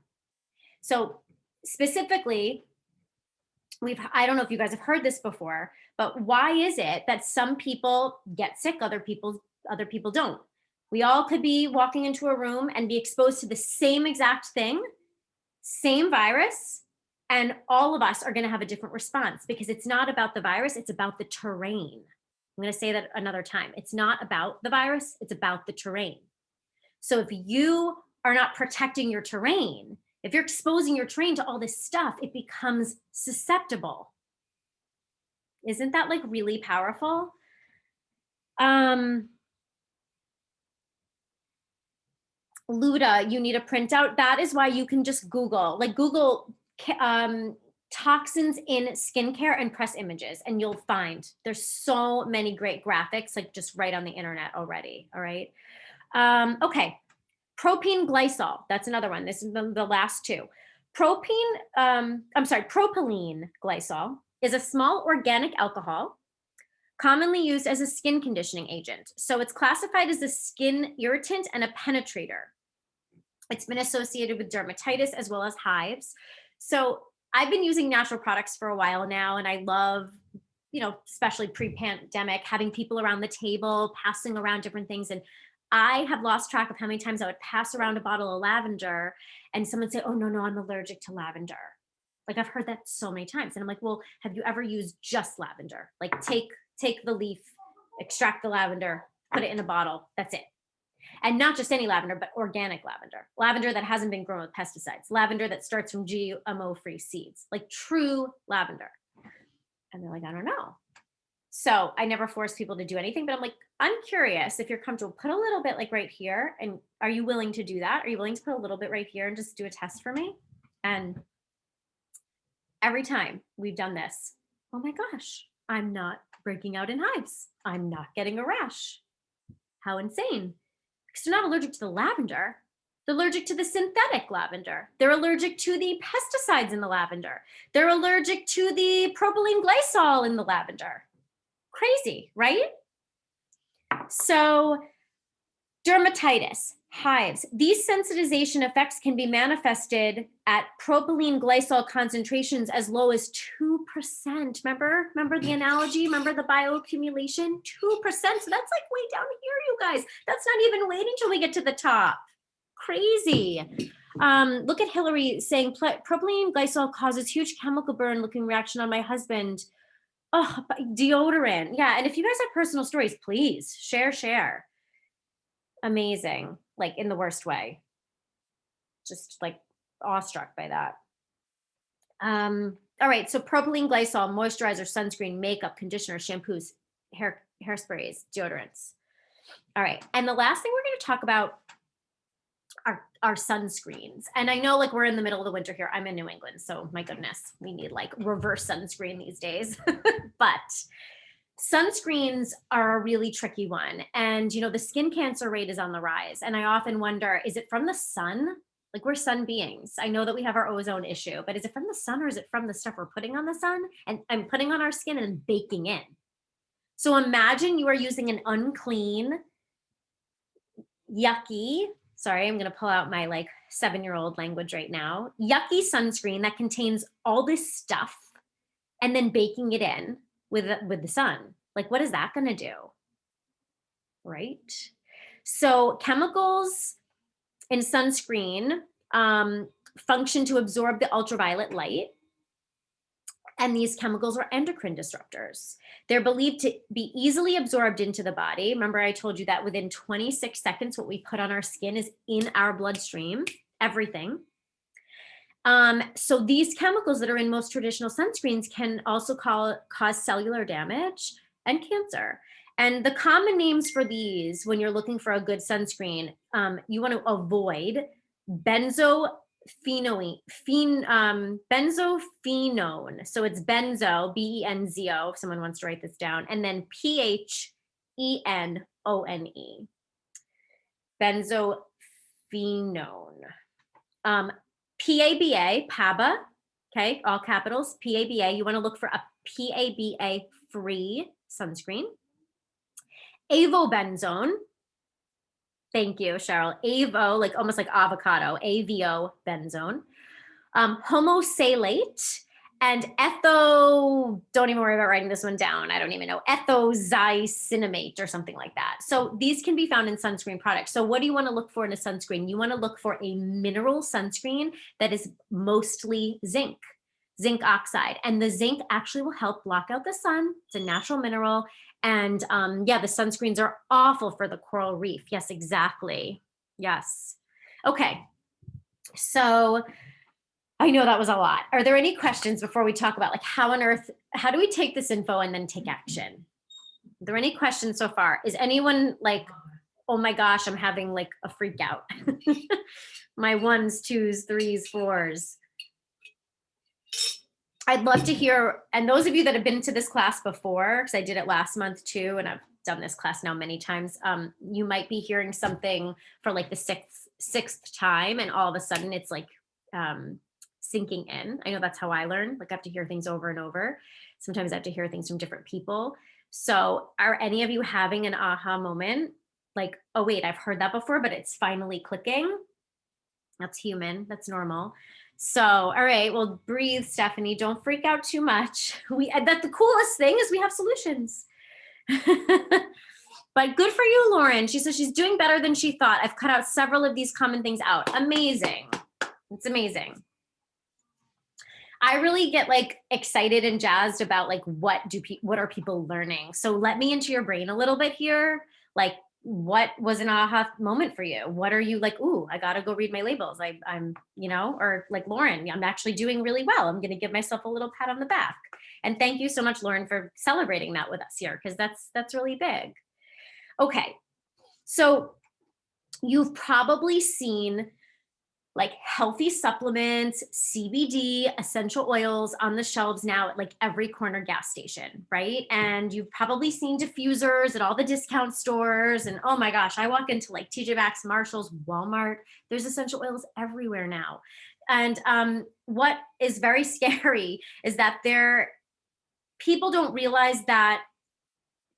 So specifically, I don't know if you guys have heard this before, but why is it that some people get sick, other people don't? We all could be walking into a room and be exposed to the same exact thing, same virus, and all of us are going to have a different response because it's not about the virus, it's about the terrain. I'm going to say that another time. It's not about the virus, it's about the terrain. So if you are not protecting your terrain, if you're exposing your terrain to all this stuff, it becomes susceptible. Isn't that like really powerful? Luda, you need a printout. That is why you can just Google toxins in skincare and press images, and you'll find there's so many great graphics like just right on the internet already. All right. Okay. Propane Glycol, that's another one. This is the last two. Propylene glycol is a small organic alcohol commonly used as a skin conditioning agent. So it's classified as a skin irritant and a penetrator. It's been associated with dermatitis as well as hives. So I've been using natural products for a while now, and I love, especially pre-pandemic, having people around the table, passing around different things. And I have lost track of how many times I would pass around a bottle of lavender and someone say, oh, no, I'm allergic to lavender. Like I've heard that so many times. And I'm like, well, have you ever used just lavender? Like take the leaf, extract the lavender, put it in a bottle. That's it. And not just any lavender, but organic lavender. Lavender that hasn't been grown with pesticides. Lavender that starts from GMO-free seeds. Like true lavender. And they're like, I don't know. So I never force people to do anything, but I'm like, I'm curious if you're comfortable, put a little bit like right here. And are you willing to do that? Are you willing to put a little bit right here and just do a test for me? And every time we've done this, oh my gosh, I'm not breaking out in hives. I'm not getting a rash. How insane. Because they're not allergic to the lavender. They're allergic to the synthetic lavender. They're allergic to the pesticides in the lavender. They're allergic to the propylene glycol in the lavender. Crazy, right? So dermatitis, hives, these sensitization effects can be manifested at propylene glycol concentrations as low as 2%. Remember the analogy? Remember the bioaccumulation? 2%. So that's like way down here, you guys. That's not even waiting till we get to the top. Crazy. Look at Hillary saying propylene glycol causes huge chemical burn looking reaction on my husband. Oh, deodorant. Yeah. And if you guys have personal stories, please share. Amazing. Like in the worst way. Just like awestruck by that. All right. So propylene glycol, moisturizer, sunscreen, makeup, conditioner, shampoos, hairsprays, deodorants. All right. And the last thing we're going to talk about are sunscreens. And I know like we're in the middle of the winter here. I'm in New England, so my goodness, we need like reverse sunscreen these days. But sunscreens are a really tricky one. And the skin cancer rate is on the rise. And I often wonder, is it from the sun? Like we're sun beings. I know that we have our ozone issue, but is it from the sun or is it from the stuff we're putting on the sun and putting on our skin and baking in? So imagine you are using an unclean, yucky, sorry, I'm going to pull out my like 7-year-old language right now, yucky sunscreen that contains all this stuff and then baking it in with the sun. Like, what is that going to do? Right? So chemicals in sunscreen function to absorb the ultraviolet light. And these chemicals are endocrine disruptors. They're believed to be easily absorbed into the body. Remember, I told you that within 26 seconds, what we put on our skin is in our bloodstream, everything. So these chemicals that are in most traditional sunscreens can also cause cellular damage and cancer. And the common names for these, when you're looking for a good sunscreen, you want to avoid benzophenone. So it's benzo, B-E-N-Z-O, if someone wants to write this down, and then P-H-E-N-O-N-E. Benzophenone. PABA, PABA, okay, all capitals, PABA. You want to look for a PABA-free sunscreen. Avobenzone. Thank you, Cheryl. Avo, like almost like avocado, AVO benzone. Homosalate and don't even worry about writing this one down. I don't even know, ethocyanate or something like that. So these can be found in sunscreen products. So what do you want to look for in a sunscreen? You want to look for a mineral sunscreen that is mostly zinc oxide. And the zinc actually will help block out the sun. It's a natural mineral. And yeah, the sunscreens are awful for the coral reef. Yes, exactly. Yes. Okay. So I know that was a lot. Are there any questions before we talk about like how do we take this info and then take action? Are there any questions so far? Is anyone like, oh my gosh, I'm having like a freak out. My 1s, 2s, 3s, 4s. I'd love to hear, and those of you that have been to this class before, because I did it last month too, and I've done this class now many times, you might be hearing something for like the sixth time, and all of a sudden it's like sinking in. I know that's how I learn. Like I have to hear things over and over. Sometimes I have to hear things from different people. So are any of you having an aha moment? Like, oh wait, I've heard that before, but it's finally clicking. That's human, that's normal. So, all right, well, breathe, Stephanie. Don't freak out too much. That the coolest thing is we have solutions. But good for you, Lauren. She says she's doing better than she thought. I've cut out several of these common things out. Amazing. It's amazing. I really get like excited and jazzed about like what are people learning? So let me into your brain a little bit here. Like, what was an aha moment for you? What are you like, ooh, I gotta go read my labels. I'm, you know, or like Lauren, I'm actually doing really well. I'm gonna give myself a little pat on the back. And thank you so much, Lauren, for celebrating that with us here, because that's really big. Okay, so you've probably seen like healthy supplements, CBD, essential oils on the shelves now at like every corner gas station, right? And you've probably seen diffusers at all the discount stores. And oh my gosh, I walk into like TJ Maxx, Marshalls, Walmart. There's essential oils everywhere now. And what is very scary is that people don't realize that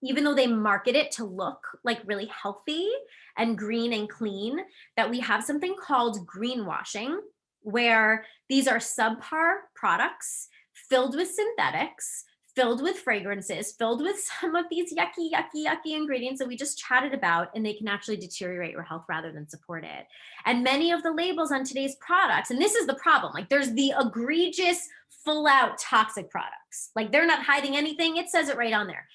even though they market it to look like really healthy and green and clean, that we have something called greenwashing, where these are subpar products filled with synthetics, filled with fragrances, filled with some of these yucky ingredients that we just chatted about, and they can actually deteriorate your health rather than support it. And many of the labels on today's products, and this is the problem, like there's the egregious, full out toxic products. Like they're not hiding anything, it says it right on there.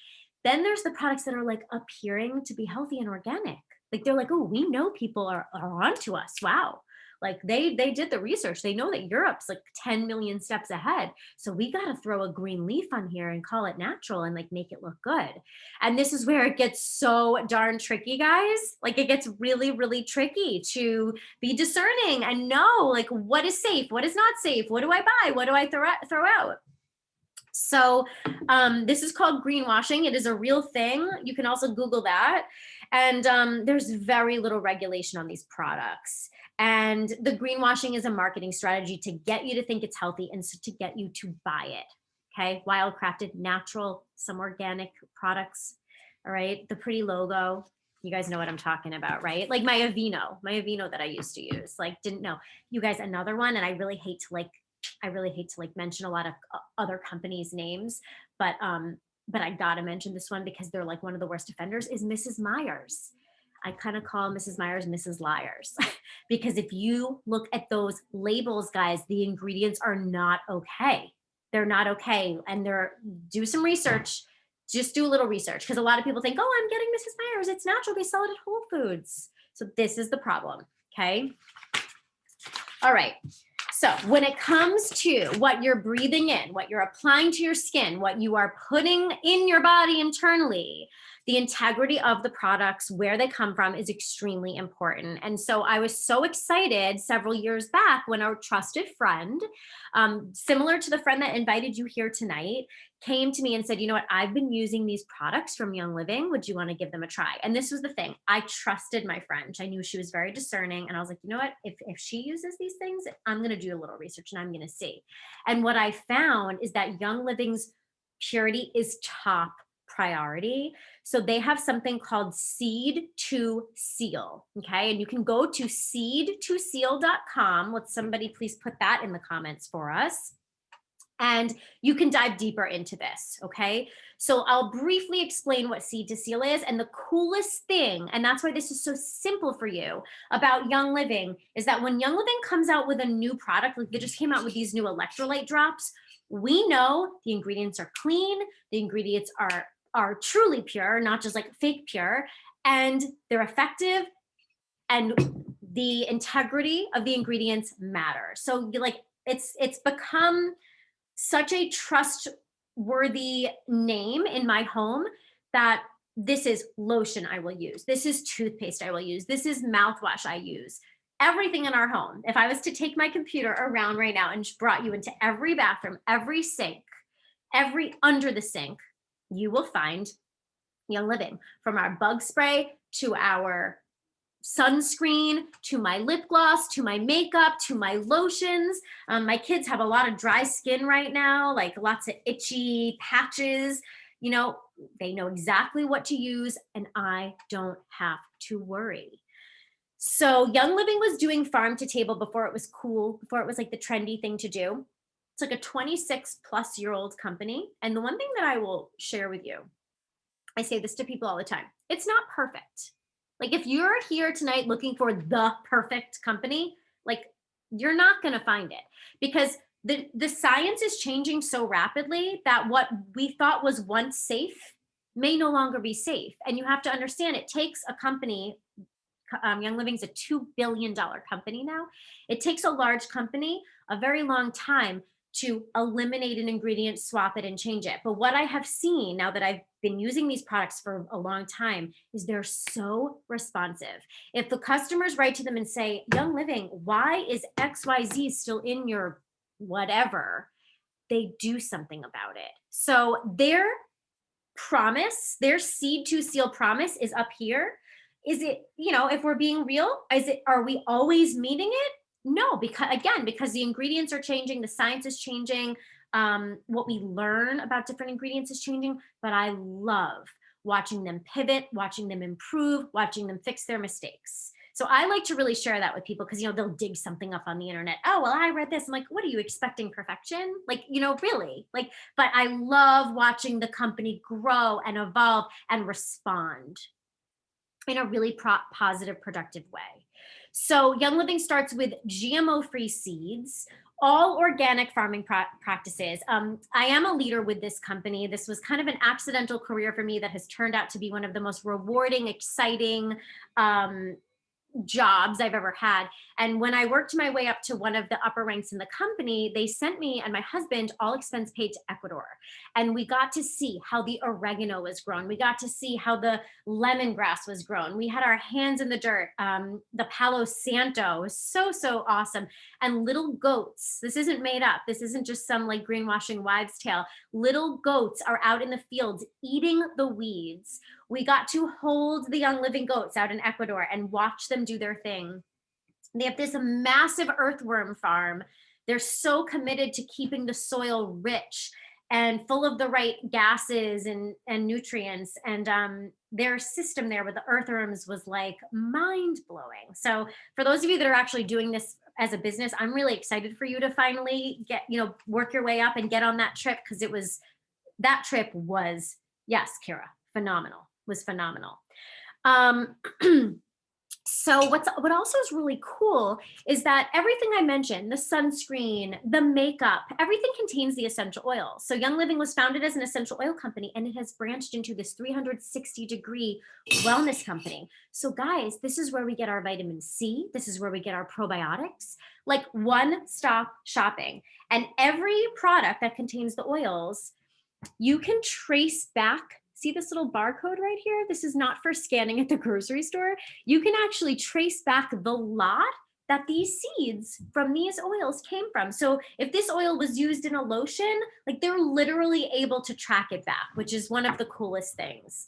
Then there's the products that are like appearing to be healthy and organic. Like they're like, oh, we know people are onto us. Wow. Like they did the research. They know that Europe's like 10 million steps ahead. So we got to throw a green leaf on here and call it natural and like make it look good. And this is where it gets so darn tricky, guys. Like it gets really, really tricky to be discerning and know like what is safe, what is not safe, what do I buy, what do I throw out. So this is called greenwashing. It is a real thing. You can also Google that. And there's very little regulation on these products. And the greenwashing is a marketing strategy to get you to think it's healthy and so to get you to buy it. Okay, wildcrafted, natural, some organic products. All right, the pretty logo. You guys know what I'm talking about, right? Like my Aveeno that I used to use. Like, didn't know. You guys, another one, and I really hate to mention a lot of other companies' names, but I gotta mention this one because they're like one of the worst offenders is Mrs. Meyer's. I kind of call Mrs. Meyer's Mrs. Liars because if you look at those labels, guys, the ingredients are not okay. They're not okay. And do some research, just do a little research because a lot of people think, oh, I'm getting Mrs. Meyer's. It's natural. They sell it at Whole Foods. So this is the problem. Okay. All right. So when it comes to what you're breathing in, what you're applying to your skin, what you are putting in your body internally, the integrity of the products, where they come from is extremely important. And so I was so excited several years back when our trusted friend, similar to the friend that invited you here tonight, came to me and said, you know what, I've been using these products from Young Living. Would you want to give them a try? And this was the thing. I trusted my friend. I knew she was very discerning. And I was like, you know what, if she uses these things, I'm going to do a little research and I'm going to see. And what I found is that Young Living's purity is top priority. So they have something called Seed to Seal. Okay. And you can go to seedtoseal.com. Would somebody please put that in the comments for us? And you can dive deeper into this, okay? So I'll briefly explain what Seed to Seal is. And the coolest thing, and that's why this is so simple for you, about Young Living is that when Young Living comes out with a new product, like they just came out with these new electrolyte drops, we know the ingredients are clean, the ingredients are truly pure, not just like fake pure, and they're effective, and the integrity of the ingredients matter. So like it's become such a trustworthy name in my home that this is lotion I will use. This is toothpaste I will use. This is mouthwash I use. Everything in our home. If I was to take my computer around right now and brought you into every bathroom, every sink, every under the sink, you will find Young Living, from our bug spray to our sunscreen, to my lip gloss, to my makeup, to my lotions. My kids have a lot of dry skin right now, like lots of itchy patches. You know, they know exactly what to use, and I don't have to worry. So Young Living was doing farm to table before it was cool, before it was like the trendy thing to do. It's like a 26-plus-year-old company. And the one thing that I will share with you, I say this to people all the time, it's not perfect. Like if you're here tonight looking for the perfect company, like you're not going to find it, because the science is changing so rapidly that what we thought was once safe may no longer be safe. And you have to understand, it takes a company, Young Living's a $2 billion company now. It takes a large company a very long time to eliminate an ingredient, swap it, and change it. But what I have seen now that I've been using these products for a long time is they're so responsive. If the customers write to them and say, Young Living, why is XYZ still in your whatever, they do something about it. So their promise, their seed to seal promise is up here. Is it, you know, if we're being real, are we always meeting it? No, because the ingredients are changing, the science is changing, what we learn about different ingredients is changing. But I love watching them pivot, watching them improve, watching them fix their mistakes. So I like to really share that with people, because, you know, they'll dig something up on the internet. Oh, well, I read this. I'm like, what are you expecting, perfection? Like, you know, really? Like, but I love watching the company grow and evolve and respond in a really positive, productive way. So Young Living starts with GMO-free seeds, all organic farming practices. I am a leader with this company. This was kind of an accidental career for me that has turned out to be one of the most rewarding, exciting jobs I've ever had. And when I worked my way up to one of the upper ranks in the company, they sent me and my husband, all expense paid, to Ecuador. And we got to see how the oregano was grown. We got to see how the lemongrass was grown. We had our hands in the dirt. The Palo Santo was so, so awesome. And little goats, this isn't made up. This isn't just some like greenwashing wives' tale. Little goats are out in the fields eating the weeds. We got to hold the Young Living goats out in Ecuador and watch them do their thing. They have this massive earthworm farm. They're so committed to keeping the soil rich and full of the right gases and nutrients. And their system there with the earthworms was like mind blowing. So for those of you that are actually doing this as a business, I'm really excited for you to finally get, you know, work your way up and get on that trip, because that trip was, yes, Kira, phenomenal. Was phenomenal. So what also is really cool is that everything I mentioned, the sunscreen, the makeup, everything contains the essential oil. So Young Living was founded as an essential oil company, and it has branched into this 360-degree wellness company. So guys, this is where we get our vitamin C. This is where we get our probiotics, like one-stop shopping. And every product that contains the oils, you can trace back. See this little barcode right here? This is not for scanning at the grocery store. You can actually trace back the lot that these seeds from these oils came from. So if this oil was used in a lotion, like they're literally able to track it back, which is one of the coolest things.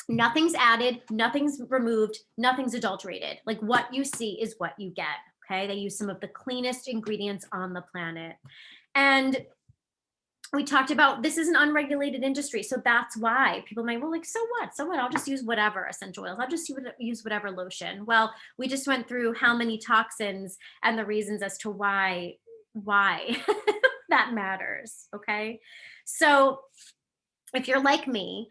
Nothing's added, nothing's removed, nothing's adulterated. Like what you see is what you get, okay? They use some of the cleanest ingredients on the planet. And we talked about this is an unregulated industry. So that's why people might, well, like, so what? So what? I'll just use whatever essential oils. I'll just use whatever lotion. Well, we just went through how many toxins and the reasons as to why that matters. Okay. So if you're like me,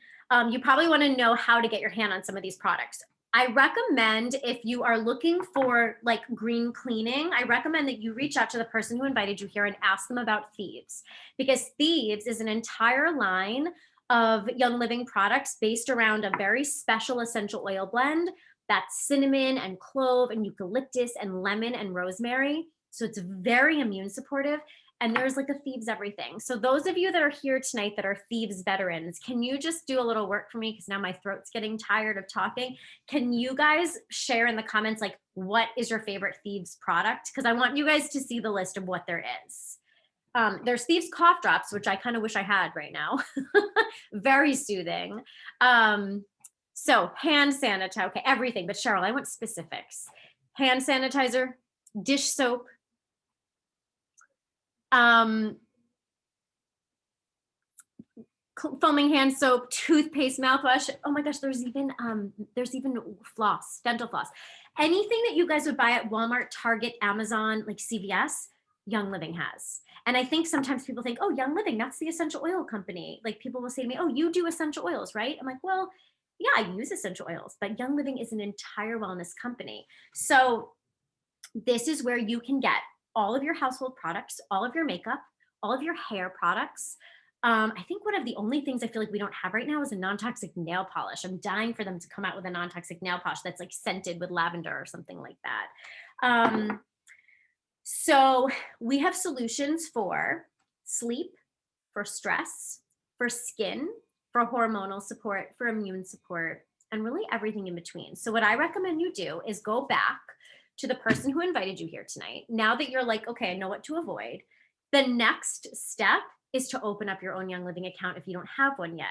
you probably want to know how to get your hand on some of these products. I recommend, if you are looking for like green cleaning, I recommend that you reach out to the person who invited you here and ask them about Thieves, because Thieves is an entire line of Young Living products based around a very special essential oil blend that's cinnamon and clove and eucalyptus and lemon and rosemary. So it's very immune supportive. And there's like a Thieves everything. So those of you that are here tonight that are Thieves veterans, can you just do a little work for me? Because now my throat's getting tired of talking. Can you guys share in the comments, like, what is your favorite Thieves product? Because I want you guys to see the list of what there is. There's Thieves cough drops, which I kind of wish I had right now. Very soothing. So hand sanitizer, okay, everything. But Cheryl, I want specifics. Hand sanitizer, dish soap, foaming hand soap, toothpaste, mouthwash. Oh my gosh, there's even floss, dental floss. Anything that you guys would buy at Walmart, Target, Amazon, like CVS, Young Living has. And I think sometimes people think, oh, Young Living, that's the essential oil company. Like people will say to me, oh, you do essential oils, right? I'm like, well, yeah, I use essential oils, but Young Living is an entire wellness company. So this is where you can get all of your household products, all of your makeup, all of your hair products. I think one of the only things I feel like we don't have right now is a non-toxic nail polish. I'm dying for them to come out with a non-toxic nail polish that's like scented with lavender or something like that. So we have solutions for sleep, for stress, for skin, for hormonal support, for immune support, and really everything in between. So what I recommend you do is go back to the person who invited you here tonight. Now that you're like, okay, I know what to avoid. The next step is to open up your own Young Living account if you don't have one yet.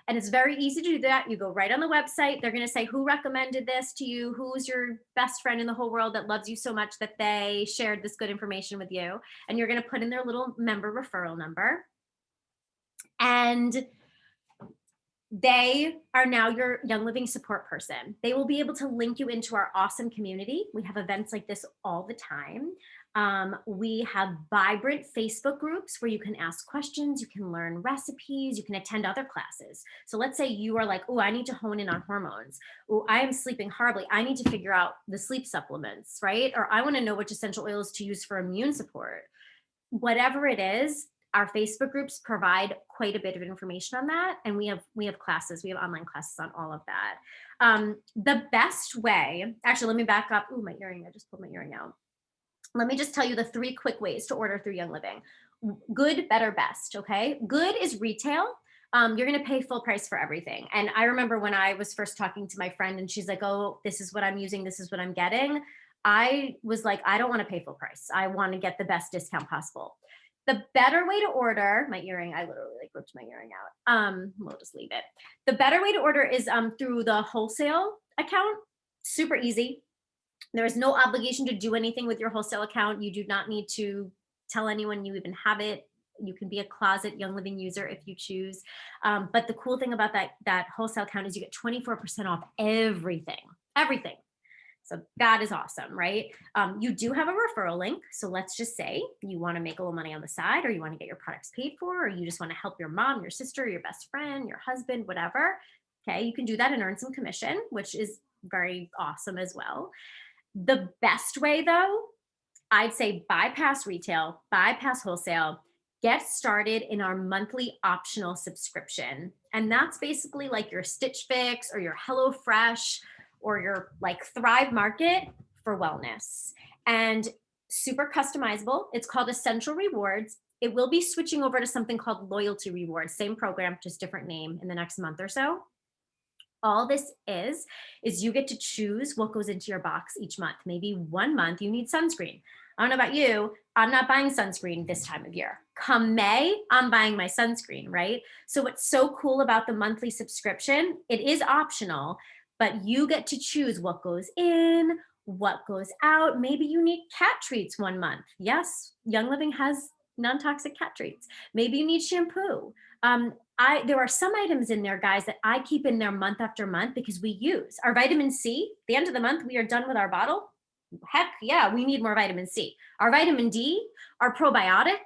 And it's very easy to do that. You go right on the website. They're going to say, who recommended this to you? Who's your best friend in the whole world that loves you so much that they shared this good information with you? And you're going to put in their little member referral number. And they are now your Young Living support person. They will be able to link you into our awesome community. We have events like this all the time. We have vibrant Facebook groups where you can ask questions, you can learn recipes, you can attend other classes. So let's say you are like, oh, I need to hone in on hormones. Oh, I am sleeping horribly. I need to figure out the sleep supplements, right? Or I want to know which essential oils to use for immune support. Whatever it is, our Facebook groups provide quite a bit of information on that. And we have classes, we have online classes on all of that. The best way, actually, let me back up. Oh, my earring, I just pulled my earring out. Let me just tell you the 3 quick ways to order through Young Living. Good, better, best, okay? Good is retail. You're gonna pay full price for everything. And I remember when I was first talking to my friend and she's like, oh, this is what I'm using, this is what I'm getting. I was like, I don't wanna pay full price. I wanna get the best discount possible. The better way to order, my earring, I literally like ripped my earring out. We'll just leave it. The better way to order is through the wholesale account. Super easy. There is no obligation to do anything with your wholesale account. You do not need to tell anyone you even have it. You can be a closet Young Living user if you choose. But the cool thing about that wholesale account is you get 24% off everything. So that is awesome, right? You do have a referral link. So let's just say you want to make a little money on the side, or you want to get your products paid for, or you just want to help your mom, your sister, your best friend, your husband, whatever. Okay, you can do that and earn some commission, which is very awesome as well. The best way though, I'd say bypass retail, bypass wholesale, get started in our monthly optional subscription. And that's basically like your Stitch Fix or your HelloFresh or your like Thrive Market for wellness. And super customizable. It's called Essential Rewards. It will be switching over to something called Loyalty Rewards, same program, just different name in the next month or so. All this is you get to choose what goes into your box each month. Maybe one month you need sunscreen. I don't know about you, I'm not buying sunscreen this time of year. Come May, I'm buying my sunscreen, right? So what's so cool about the monthly subscription, it is optional, but you get to choose what goes in, what goes out. Maybe you need cat treats one month. Yes, Young Living has non-toxic cat treats. Maybe you need shampoo. There are some items in there, guys, that I keep in there month after month because we use our vitamin C. At the end of the month, we are done with our bottle. Heck yeah, we need more vitamin C. Our vitamin D, our probiotic,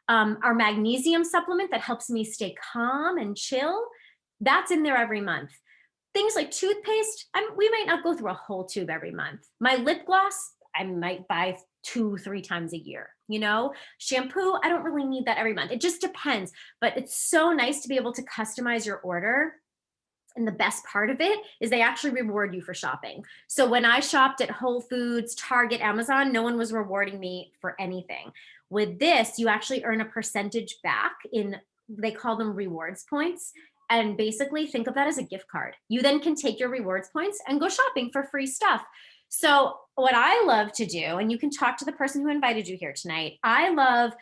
our magnesium supplement that helps me stay calm and chill. That's in there every month. Things like toothpaste, we might not go through a whole tube every month. My lip gloss, I might buy 2-3 times a year, you know? Shampoo, I don't really need that every month. It just depends, but it's so nice to be able to customize your order. And the best part of it is they actually reward you for shopping. So when I shopped at Whole Foods, Target, Amazon, no one was rewarding me for anything. With this, you actually earn a percentage back in, they call them rewards points. And basically think of that as a gift card. You then can take your rewards points and go shopping for free stuff. So what I love to do, and you can talk to the person who invited you here tonight, I love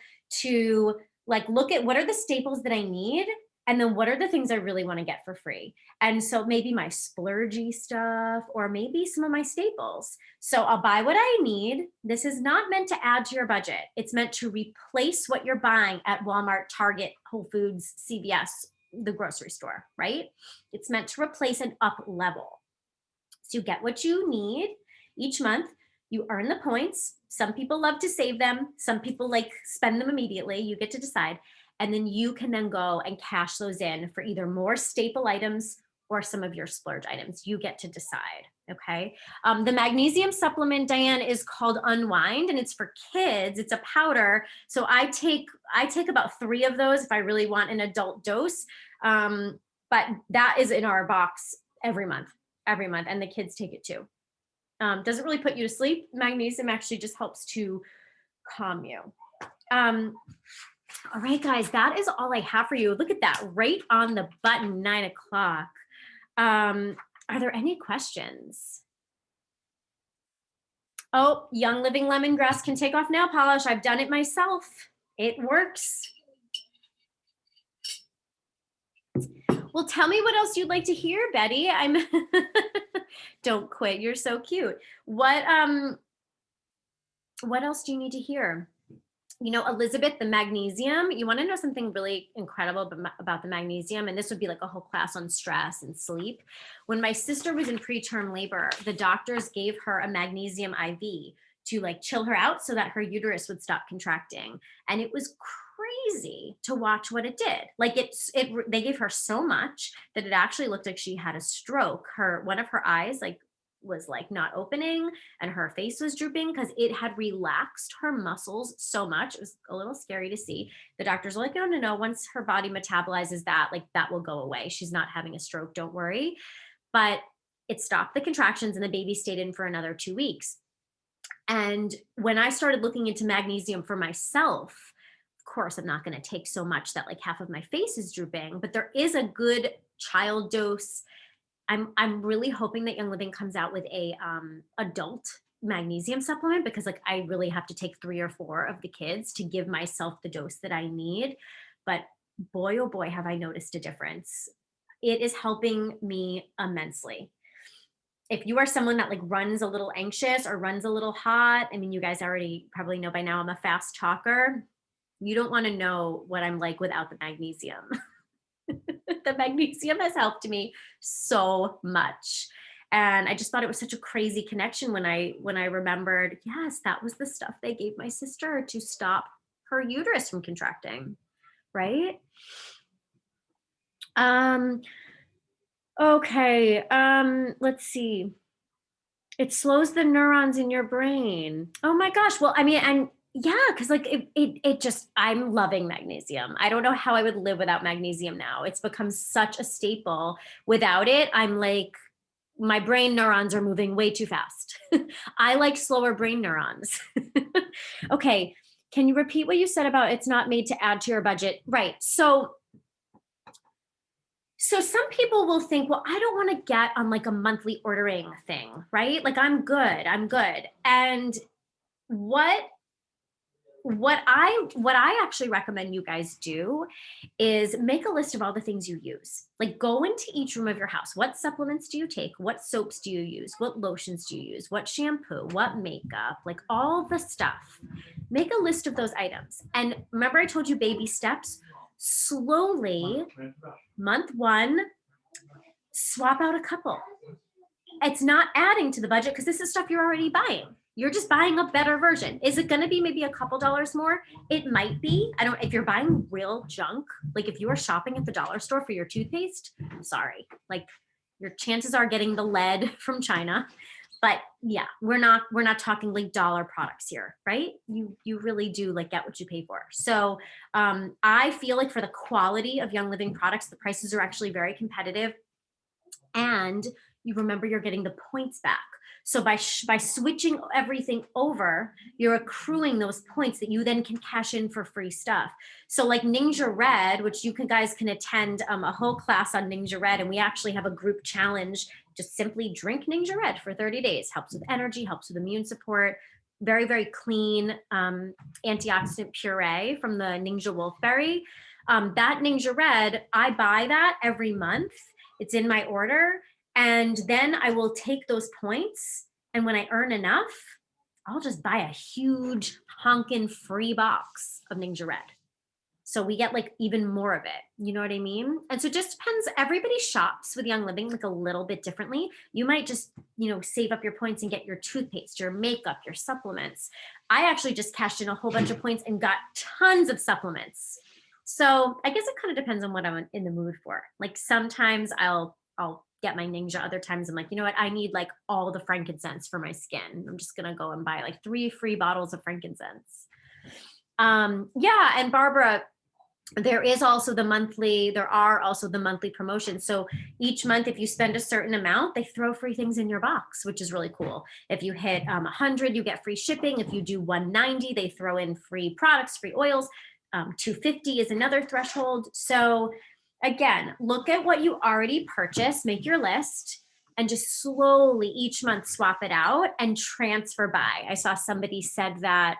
to like look at what are the staples that I need, and then what are the things I really want to get for free. And so maybe my splurgy stuff, or maybe some of my staples. So I'll buy what I need. This is not meant to add to your budget. It's meant to replace what you're buying at Walmart, Target, Whole Foods, CVS, the grocery store, right? It's meant to replace an up level. So you get what you need each month. You earn the points. Some people love to save them. Some people like spend them immediately. You get to decide. And then you can then go and cash those in for either more staple items or some of your splurge items. You get to decide, okay? The magnesium supplement, Diane, is called Unwind, and it's for kids. It's a powder. So I take about 3 of those if I really want an adult dose. But that is in our box every month, and the kids take it too. Doesn't really put you to sleep. Magnesium actually just helps to calm you. All right, guys, that is all I have for you. Look at that, right on the button, 9 o'clock. Are there any questions? Oh, Young Living Lemongrass can take off nail polish. I've done it myself. It works. Well, tell me what else you'd like to hear, Betty. Don't quit. You're so cute. What else do you need to hear? You know, Elizabeth, the magnesium, you want to know something really incredible about the magnesium, and this would be like a whole class on stress and sleep. When my sister was in preterm labor, the doctors gave her a magnesium IV to like chill her out so that her uterus would stop contracting. And it was crazy to watch what it did. Like they gave her so much that it actually looked like she had a stroke. One of her eyes was like not opening and her face was drooping because it had relaxed her muscles so much. It was a little scary to see. The doctors were like, no, once her body metabolizes that, like that will go away. She's not having a stroke, don't worry. But it stopped the contractions and the baby stayed in for another 2 weeks. And when I started looking into magnesium for myself, of course, I'm not going to take so much that like half of my face is drooping, but there is a good child dose. I'm really hoping that Young Living comes out with a adult magnesium supplement, because like I really have to take 3 or 4 of the kids to give myself the dose that I need. But boy, oh boy, have I noticed a difference. It is helping me immensely. If you are someone that like runs a little anxious or runs a little hot, I mean, you guys already probably know by now I'm a fast talker. You don't want to know what I'm like without the magnesium. The magnesium has helped me so much. And I just thought it was such a crazy connection when I remembered, yes, that was the stuff they gave my sister to stop her uterus from contracting, right? Okay, let's see. It slows the neurons in your brain. Oh my gosh. Well, I mean, and yeah, because like it just, I'm loving magnesium. I don't know how I would live without magnesium now. It's become such a staple. Without it, I'm like, my brain neurons are moving way too fast. I like slower brain neurons. Okay, can you repeat what you said about it's not made to add to your budget? Right, so some people will think, well, I don't want to get on like a monthly ordering thing, right? Like I'm good. And what I actually recommend you guys do is make a list of all the things you use. Like go into each room of your house. What supplements do you take? What soaps do you use? What lotions do you use? What shampoo? What makeup? Like all the stuff. Make a list of those items. And remember I told you baby steps? Slowly, month 1, swap out a couple. It's not adding to the budget because this is stuff you're already buying. You're just buying a better version. Is it going to be maybe a couple dollars more? It might be. If you're buying real junk, like if you are shopping at the dollar store for your toothpaste, sorry, like your chances are getting the lead from China. But yeah, we're not talking like dollar products here, right? You really do like get what you pay for. So I feel like for the quality of Young Living products, the prices are actually very competitive. And you remember you're getting the points back. So by switching everything over, you're accruing those points that you then can cash in for free stuff. So like Ninja Red, which you guys can attend a whole class on Ninja Red, and we actually have a group challenge. Just simply drink Ninja Red for 30 days. Helps with energy, helps with immune support. Very, very clean antioxidant puree from the Ninja Wolfberry. That Ninja Red, I buy that every month. It's in my order. And then I will take those points, and when I earn enough, I'll just buy a huge honkin' free box of Ninja Red. So we get like even more of it. You know what I mean? And so it just depends. Everybody shops with Young Living like a little bit differently. You might just, save up your points and get your toothpaste, your makeup, your supplements. I actually just cashed in a whole bunch of points and got tons of supplements. So I guess it kind of depends on what I'm in the mood for. Like sometimes I'll get my Ninja. Other times I'm like, you know what? I need like all the frankincense for my skin. I'm just going to go and buy like 3 free bottles of frankincense. Yeah. And Barbara, there are also the monthly promotions. So each month, if you spend a certain amount, they throw free things in your box, which is really cool. If you hit 100, you get free shipping. If you do 190, they throw in free products, free oils. 250 is another threshold. So again, look at what you already purchased, make your list, and just slowly each month swap it out and transfer by. I saw somebody said that,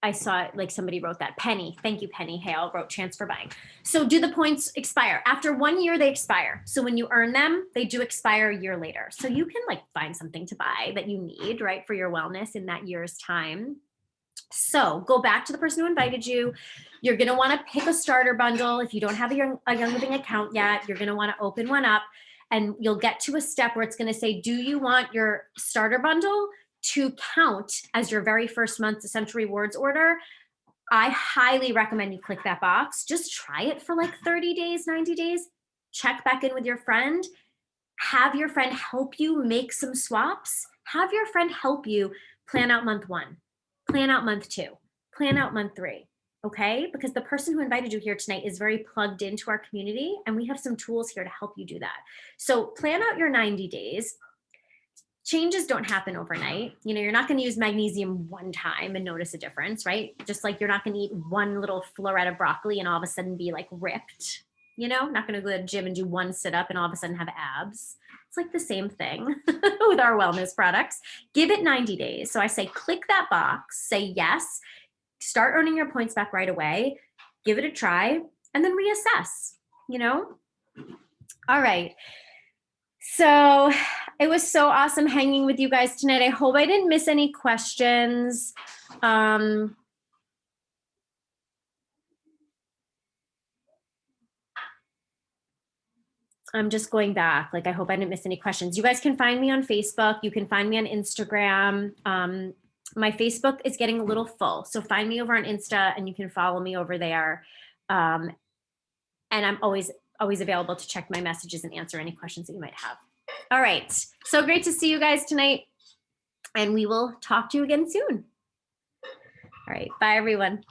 I saw it, like somebody wrote that. Penny, thank you, Penny Hale wrote transfer buying. So do the points expire? After 1 year, they expire. So when you earn them, they do expire a year later. So you can like find something to buy that you need, right, for your wellness in that year's time. So go back to the person who invited you. You're going to want to pick a starter bundle. If you don't have a Young Living account yet, you're going to want to open one up, and you'll get to a step where it's going to say, do you want your starter bundle to count as your very first month's Essential Rewards order? I highly recommend you click that box. Just try it for like 30 days, 90 days. Check back in with your friend. Have your friend help you make some swaps. Have your friend help you plan out month 1, plan out month 2, plan out month 3. Okay? Because the person who invited you here tonight is very plugged into our community, and we have some tools here to help you do that. So plan out your 90 days. Changes don't happen overnight. You're not going to use magnesium one time and notice a difference, right? Just like you're not going to eat one little floret of broccoli and all of a sudden be like ripped, not going to go to the gym and do one sit up and all of a sudden have abs. It's like the same thing with our wellness products. Give it 90 days. So I say, click that box, say yes, start earning your points back right away, give it a try, and then reassess, All right. So it was so awesome hanging with you guys tonight. I hope I didn't miss any questions. I'm just going back. Like, I hope I didn't miss any questions. You guys can find me on Facebook. You can find me on Instagram. My Facebook is getting a little full, so find me over on Insta and you can follow me over there. And I'm always available to check my messages and answer any questions that you might have. All right. So great to see you guys tonight. And we will talk to you again soon. All right. Bye, everyone.